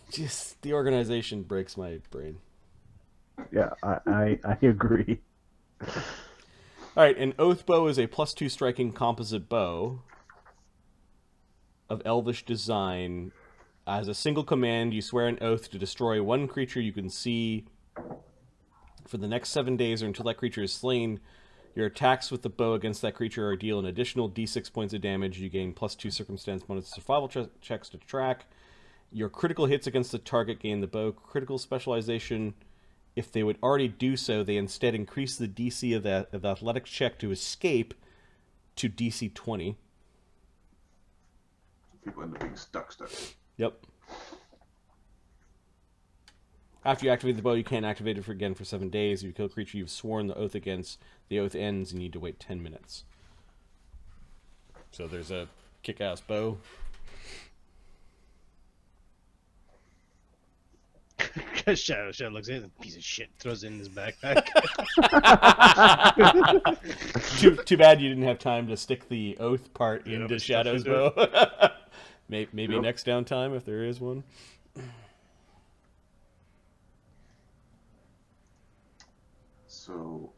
just the organization breaks my brain. Yeah, I agree. All right, an oath bow is a +2 striking composite bow of elvish design. As a single command, you swear an oath to destroy one creature you can see for the next 7 days or until that creature is slain. Your attacks with the bow against that creature are deal an additional d6 points of damage. You gain +2 circumstance bonus survival checks to track. Your critical hits against the target gain the bow critical specialization. If they would already do so, they instead increase the DC of the athletics check to escape to DC 20. People end up being stuck. Yep. After you activate the bow, you can't activate it again for 7 days. If you kill a creature you've sworn the oath against, the oath ends and you need to wait 10 minutes. So there's a kick-ass bow. Shadow looks at it, piece of shit, throws it in his backpack. Too bad you didn't have time to stick the oath part into but Shadow's stuff bow. Maybe Yep. next downtime if there is one. So,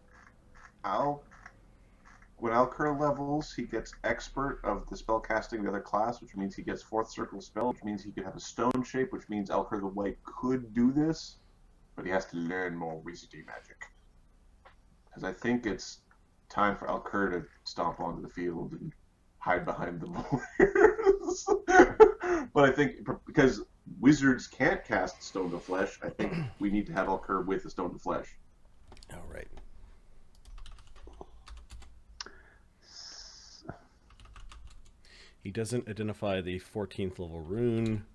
when Alkur levels, he gets expert of the spell casting the other class, which means he gets 4th circle spell, which means he could have a stone shape, which means Alkur the White could do this, but he has to learn more wizardy magic. Because I think it's time for Alkur to stomp onto the field and hide behind the boulders. But I think because wizards can't cast Stone to Flesh, I think we need to have Alkur with the Stone to Flesh. All right. He doesn't identify the 14th level rune.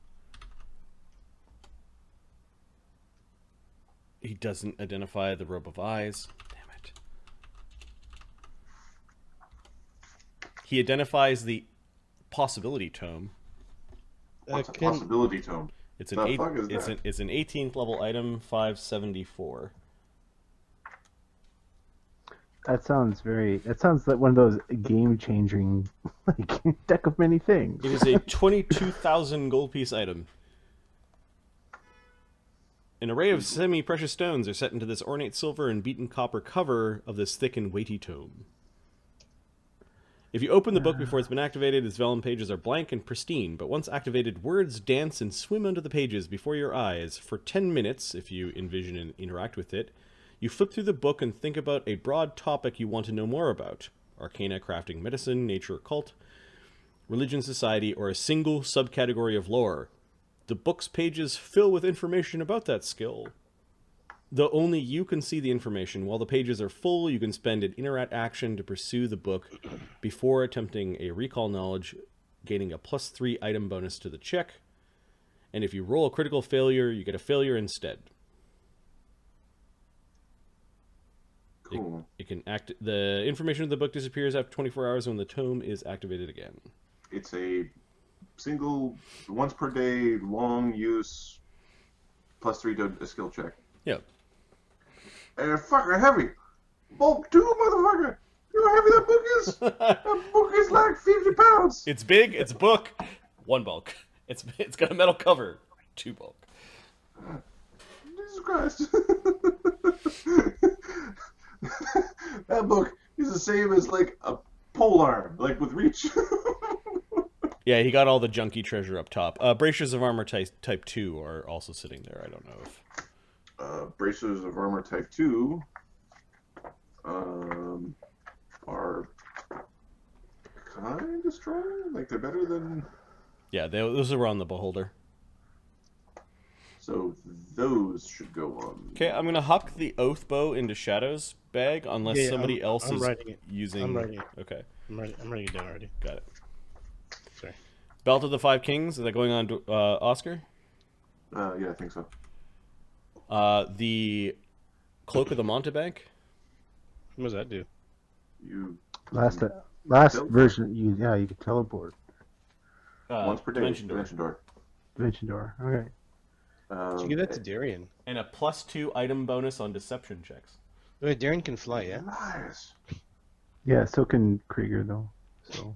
He doesn't identify the Robe of Eyes. Damn it. He identifies the Possibility Tome. What's a possibility tome? It's The fuck is it's that? an 18th level item, 574. That sounds like one of those game-changing like deck of many things. It is a 22,000 gold piece item. An array of semi-precious stones are set into this ornate silver and beaten copper cover of this thick and weighty tome. If you open the book before it's been activated, its vellum pages are blank and pristine, but once activated, words dance and swim under the pages before your eyes. For 10 minutes, if you envision and interact with it, you flip through the book and think about a broad topic you want to know more about. Arcana, crafting, medicine, nature, occult, religion, society, or a single subcategory of lore. The book's pages fill with information about that skill. Though only you can see the information, while the pages are full, you can spend an interact action to pursue the book before attempting a recall knowledge, gaining a +3 item bonus to the check. And if you roll a critical failure, you get a failure instead. Cool. The information in the book disappears after 24 hours when the tome is activated again. It's a single, once per day, long use, +3 to a skill check. Yep. And fucker heavy. Bulk 2, motherfucker. You know how heavy that book is? That book is like 50 pounds. It's big. It's a book. 1 bulk. It's got a metal cover. 2 bulk. Jesus Christ. That book is the same as like a pole arm, like with reach. Yeah, he got all the junky treasure up top. Bracers of armor type 2 are also sitting there. I don't know if... Bracers of armor type 2 are kind of strong. Like they're better than... Yeah, those are on the beholder. So those should go on. Okay, I'm gonna huck the oath bow into Shadow's bag unless somebody else I'm is writing it. using. I'm writing it. Okay, I'm writing it down already. got it. Sorry. Belt of the Five Kings. Is that going on to Oscar? Yeah, I think so. The Cloak of the Montebank. What does that do? You Last Teleport. version, you could teleport. once per day. Dimension door. Dimension door. Okay. Did you give that to Darian? And a +2 item bonus on deception checks. Wait, Darian can fly, yeah? Lies. Yeah, so can Krieger though. So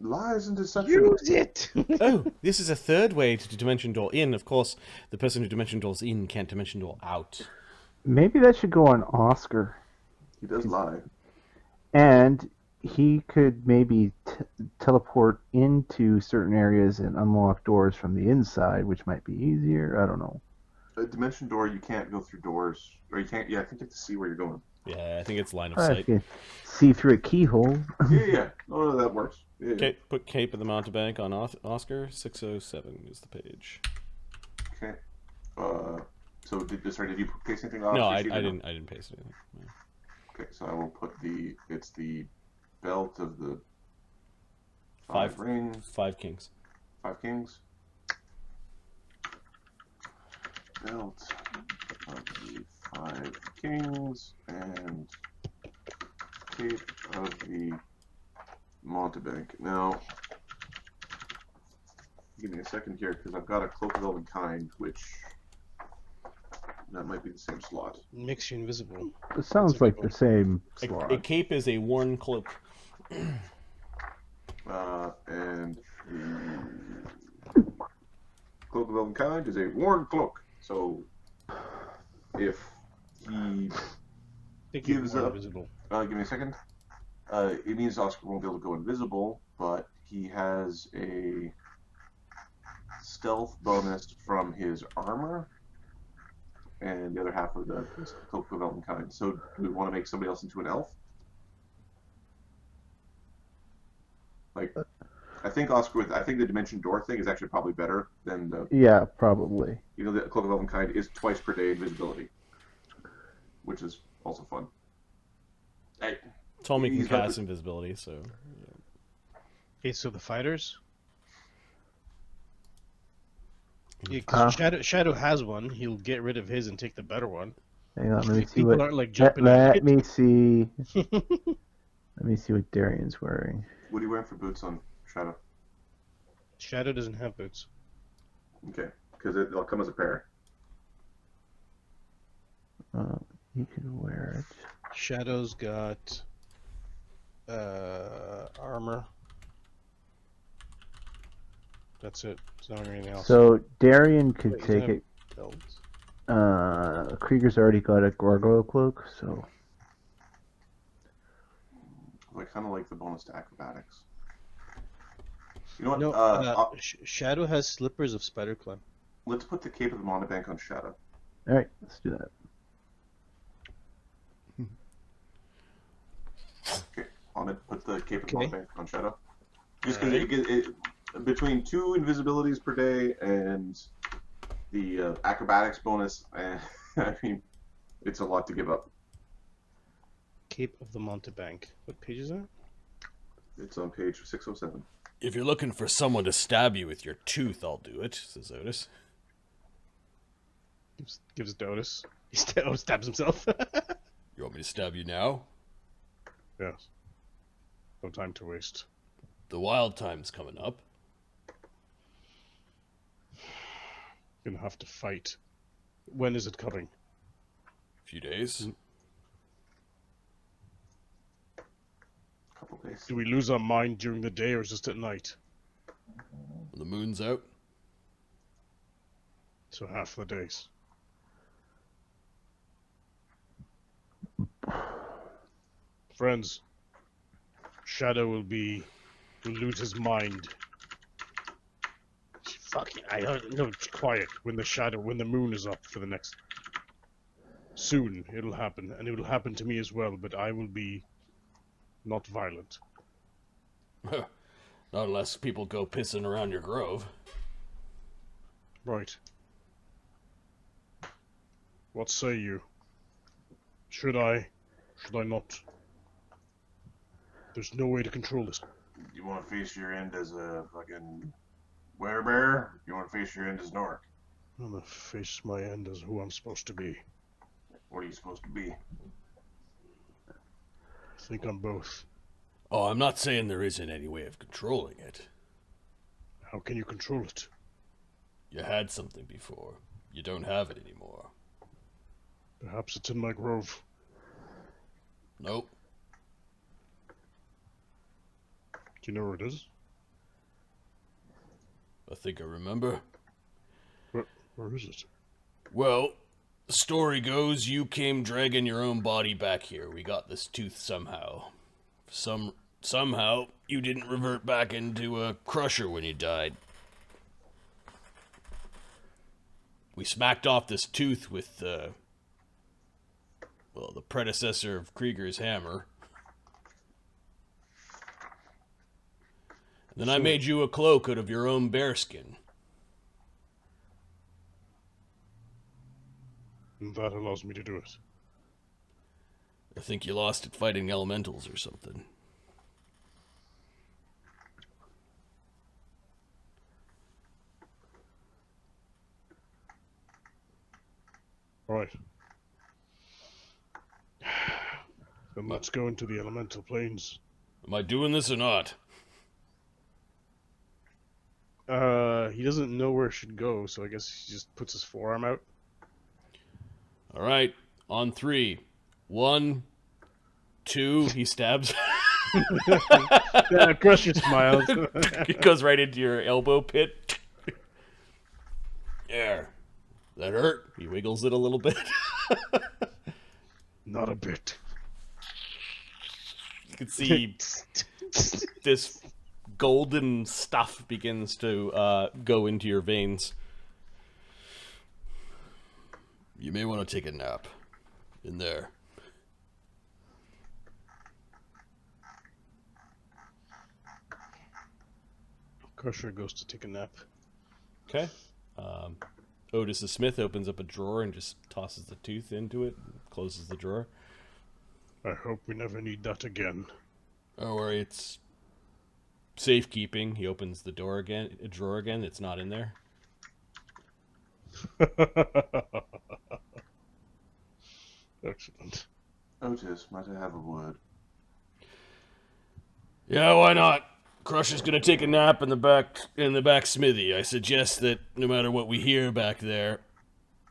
Lies and deception. Use it! Oh, this is a third way to dimension door in. Of course, the person who dimension doors in can't dimension door out. maybe that should go on Oscar, He does lie. and he could maybe teleport into certain areas and unlock doors from the inside, which might be easier. I don't know. A dimension door, you can't go through doors. Or you can't, yeah, I think you have to see where you're going. Yeah, I think it's line of If sight. you see through a keyhole. Yeah. Oh, that works. Yeah. Okay, put Cape of the Mountebank on Oscar. 607 is the page. Okay. So did you paste anything off? No, Or I shoot it? didn't paste anything. No. Okay, so I will put it's the belt of the Five. five rings, 5 kings. 5 kings. Belt of the 5 kings and cape of the Montebank. Now, give me a second here because I've got a cloak of elven-kind, which that might be the same slot. Makes you invisible. It sounds like the same A slot. cape is a worn cloak. And the cloak of elven-kind is a worn cloak. So if he Think gives you're up, invisible. give me a second. It means Oscar won't be able to go invisible, but he has a stealth bonus from his armor and the other half of the cloak of elven-kind. So do we want to make somebody else into an elf? Like, I think the dimension door thing is actually probably better than the. Yeah, probably. You know, the cloak of elven-kind is twice per day invisibility, which is also fun. Hey, Tommy can He's got cast the- invisibility, so. Okay, so the fighters? Yeah, 'cause Shadow has one. He'll get rid of his and take the better one. Hang on, let me see People what. aren't like jumping. Let me see. Let me see what Darian's wearing. what are you wearing for boots on Shadow? Shadow doesn't have boots. Okay, because they'll come as a pair. You can wear it. Shadow's got armor. That's it. It's not anything else. So Darian could Wait, take isn't it. Belt. Krieger's already got a gargoyle cloak, so I kind of like the bonus to acrobatics. You know what? No, Shadow has slippers of spider climb. Let's put the cape of the Montebank on Shadow. all right, let's do that. Okay, on it. Put the cape of the Okay. Montebank on Shadow. Just because between 2 invisibilities per day and the acrobatics bonus, I mean, it's a lot to give up. Cape of the Montebank. What page is that? It's on page 607. If you're looking for someone to stab you with your tooth, I'll do it, says Otis. Gives it to Otis. He stabs himself. You want me to stab you now? Yes. No time to waste. The wild time's coming up. Gonna have to fight. When is it coming? A few days. Couple days. Do we lose our mind during the day or just at night? When the moon's out. So half the days. Friends, Shadow will lose his mind. Fucking, I don't know. Quiet. When the moon is up for the next. Soon it'll happen, and it will happen to me as well. But I will be not violent. Not unless people go pissing around your grove. Right. What say you? Should I? Should I not? There's no way to control this. You want to face your end as a fucking werebear? You want to face your end as Nork? I'm gonna face my end as who I'm supposed to be. What are you supposed to be? I think I'm both. Oh, I'm not saying there isn't any way of controlling it. How can you control it? You had something before. You don't have it anymore. Perhaps it's in my grove. Nope. Do you know where it is? I think I remember. Where is it? Well, the story goes you came dragging your own body back here. We got this tooth somehow. Somehow you didn't revert back into a crusher when you died. We smacked off this tooth with the predecessor of Krieger's hammer. And then I made you a cloak out of your own bearskin. And that allows me to do it. I think you lost it fighting elementals or something. Right. Then let's go into the elemental planes. Am I doing this or not? He doesn't know where it should go, so I guess he just puts his forearm out. All right, on 3. 1, 2, he stabs. Yeah, Crusher smiles. It goes right into your elbow pit. There. That hurt? He wiggles it a little bit. Not a bit. You can see this golden stuff begins to go into your veins. You may want to take a nap in there. Crusher goes to take a nap. Okay. Otis the Smith opens up a drawer and just tosses the tooth into it and closes the drawer. I hope we never need that again. Don't worry, it's safekeeping. He opens the drawer again. It's not in there. Excellent. Otis, might I have a word? Yeah, why not? Crusher's gonna take a nap in the back smithy. I suggest that no matter what we hear back there,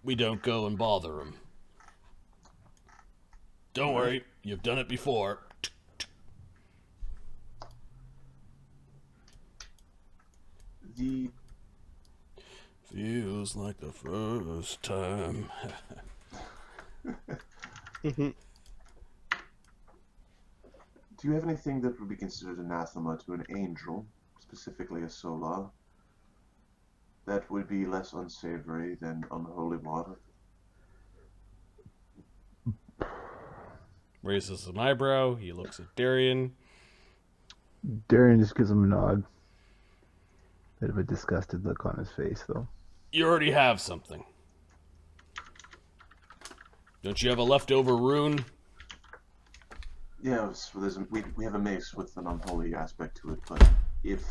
we don't go and bother him. Don't worry, you've done it before. The Feels like the first time. Do you have anything that would be considered anathema to an angel, specifically a solar, that would be less unsavory than unholy water? Raises an eyebrow. He looks at Darian. Darian just gives him a nod. Bit of a disgusted look on his face, though. You already have something. Don't you have a leftover rune? Yeah, we have a mace with an unholy aspect to it, but if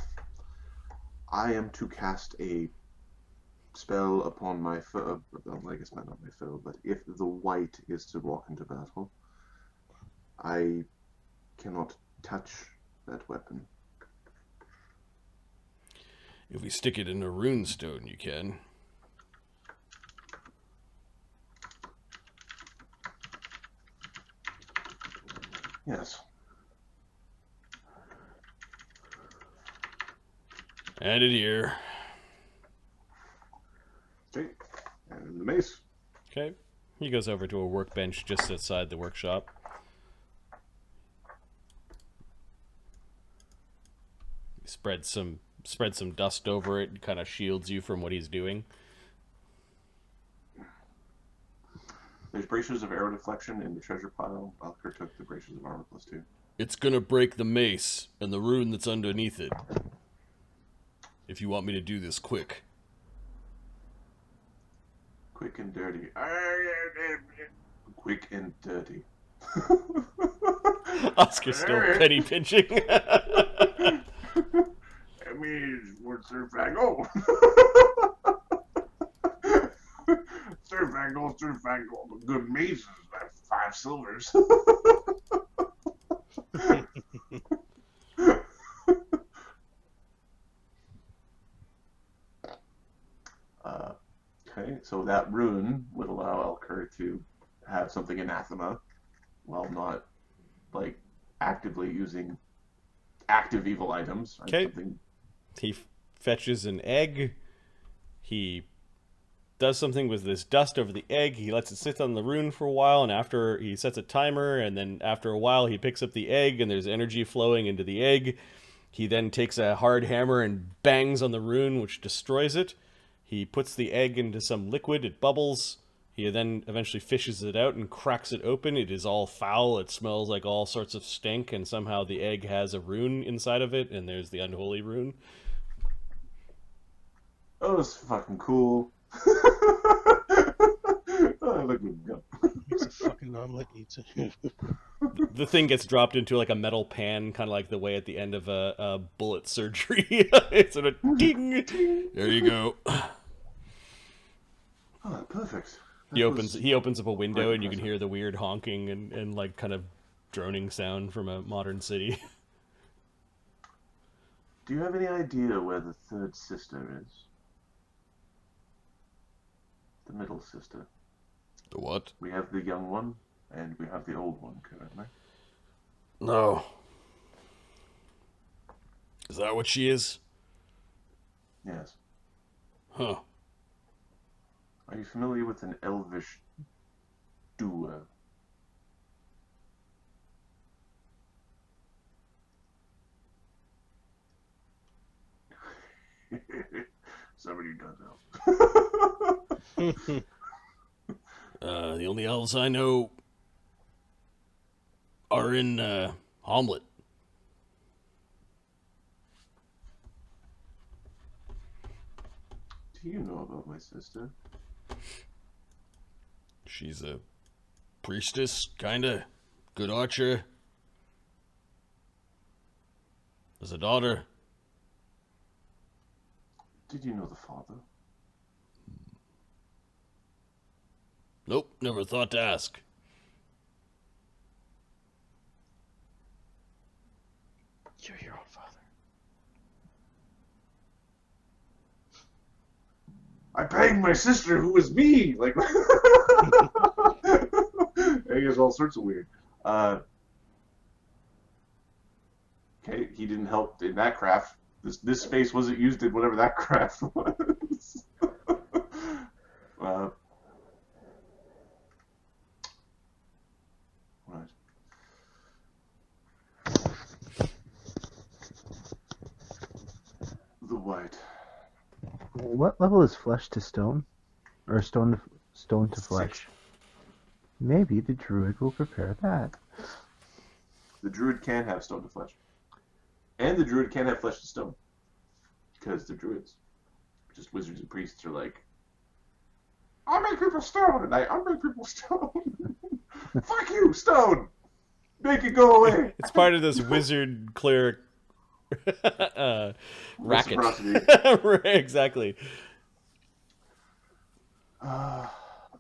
I am to cast a spell upon my foe, well, I guess not my foe, but if the white is to walk into battle, I cannot touch that weapon. If we stick it in a rune stone, you can. Yes. Add it here. Okay. And the mace. Okay. He goes over to a workbench just outside the workshop. He spreads some dust over it, kind of shields you from what he's doing. There's bracers of arrow deflection in the treasure pile. Alkur took the bracers of armor +2. It's gonna break the mace and the rune that's underneath it. If you want me to do this quick. Quick and dirty. Quick and dirty. Oscar's still penny pinching. That means what's their fango? Surfangle. Good mazes, like 5 silvers. Okay, so that rune would allow Alkur to have something anathema while not, like, actively using active evil items. Okay. Something... He fetches an egg. He does something with this dust over the egg. He lets it sit on the rune for a while, and after he sets a timer, and then after a while he picks up the egg, and there's energy flowing into the egg. He then takes a hard hammer and bangs on the rune, which destroys it. He puts the egg into some liquid, it bubbles. He then eventually fishes it out and cracks it open. It is all foul, it smells like all sorts of stink, and somehow the egg has a rune inside of it, and there's the unholy rune. Oh, it's fucking cool. Oh, look at him go. It's a fucking omelet eats it. The thing gets dropped into like a metal pan, kind of like the way at the end of a bullet surgery. It's sort of ding. There you go. Oh, perfect. He opens up a window, and you can hear the weird honking and like kind of droning sound from a modern city. Do you have any idea where the third sister is? The middle sister. The what? We have the young one, and we have the old one currently. No. Is that what she is? Yes. Huh. Are you familiar with an elvish duo? Somebody does know. The only elves I know are in Hamlet. Do you know about my sister? She's a priestess, kinda. Good archer. There's a daughter. Did you know the father? Nope, never thought to ask. You're your own father. I banged my sister, who was me. Like, he has all sorts of weird. Okay, he didn't help in that craft. This space wasn't used in whatever that craft was. Right. The white. What level is flesh to stone? Or stone to flesh? 6. Maybe the druid will prepare that. The druid can have stone to flesh. And the druid can have flesh to stone. Because they're druids. Just wizards and priests are like, I'll make people stone tonight. I'll make people stone. Fuck you, stone. Make it go away. It's part of this wizard cleric racket. Right, exactly.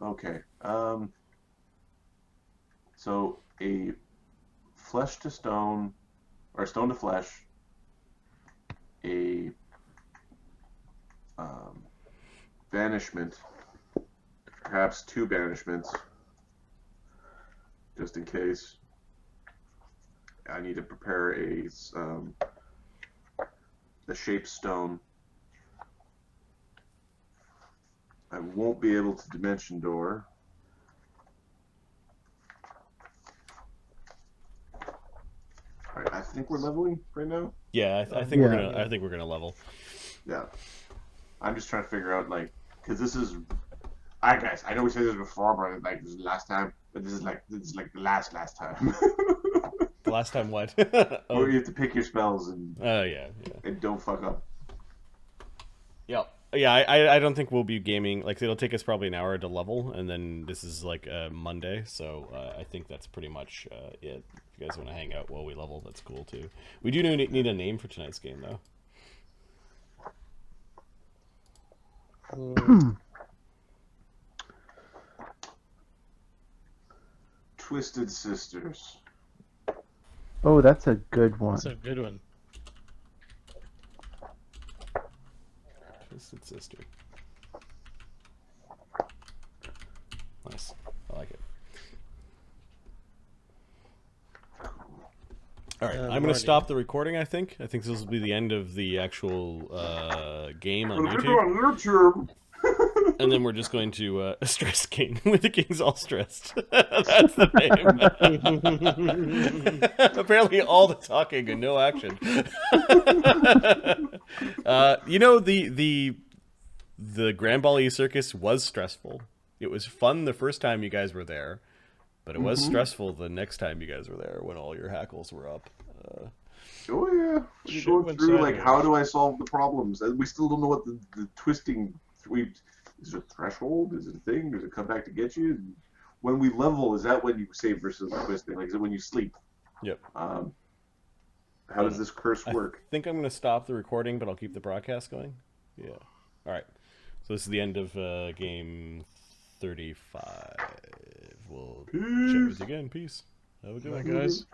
Okay. So a flesh to stone, or stone to flesh, a banishment, perhaps 2 banishments, just in case. I need to prepare a shape stone. I won't be able to dimension door. Alright, I think we're leveling right now. Yeah, I think Yeah. we're gonna level. Yeah. I'm just trying to figure out, like, because this is. Alright, guys, I know we said this before, but like this is the last time, but this is like the last time. The last time what? Where you have to pick your spells and Yeah. and don't fuck up. Yeah, I don't think we'll be gaming. Like, it'll take us probably an hour to level, and then this is like Monday, so I think that's pretty much it. If you guys want to hang out while we level, that's cool too. We do need a name for tonight's game, though. Twisted Sisters. Oh, that's a good one. That's a good one. Twisted Sister. Nice. I like it. All right, I'm going to stop the recording, I think. I think this will be the end of the actual game on YouTube. And then we're just going to stress King with the King's all stressed. That's the name. Apparently all the talking and no action. You know, the Grand Bhaali Circus was stressful. It was fun the first time you guys were there, but it was stressful the next time you guys were there when all your hackles were up. Oh yeah, Shit going went through like sideways. how do I solve the problems? And we still don't know what the twisting. Is it a threshold? Is it a thing? Does it come back to get you? When we level, is that when you save versus twisting? Like, is it when you sleep? Yep. How does this curse work? I think I'm going to stop the recording, but I'll keep the broadcast going. Yeah. All right. So this is the end of game 35. We'll chat with you again. Peace. Have a good Bye, one. guys.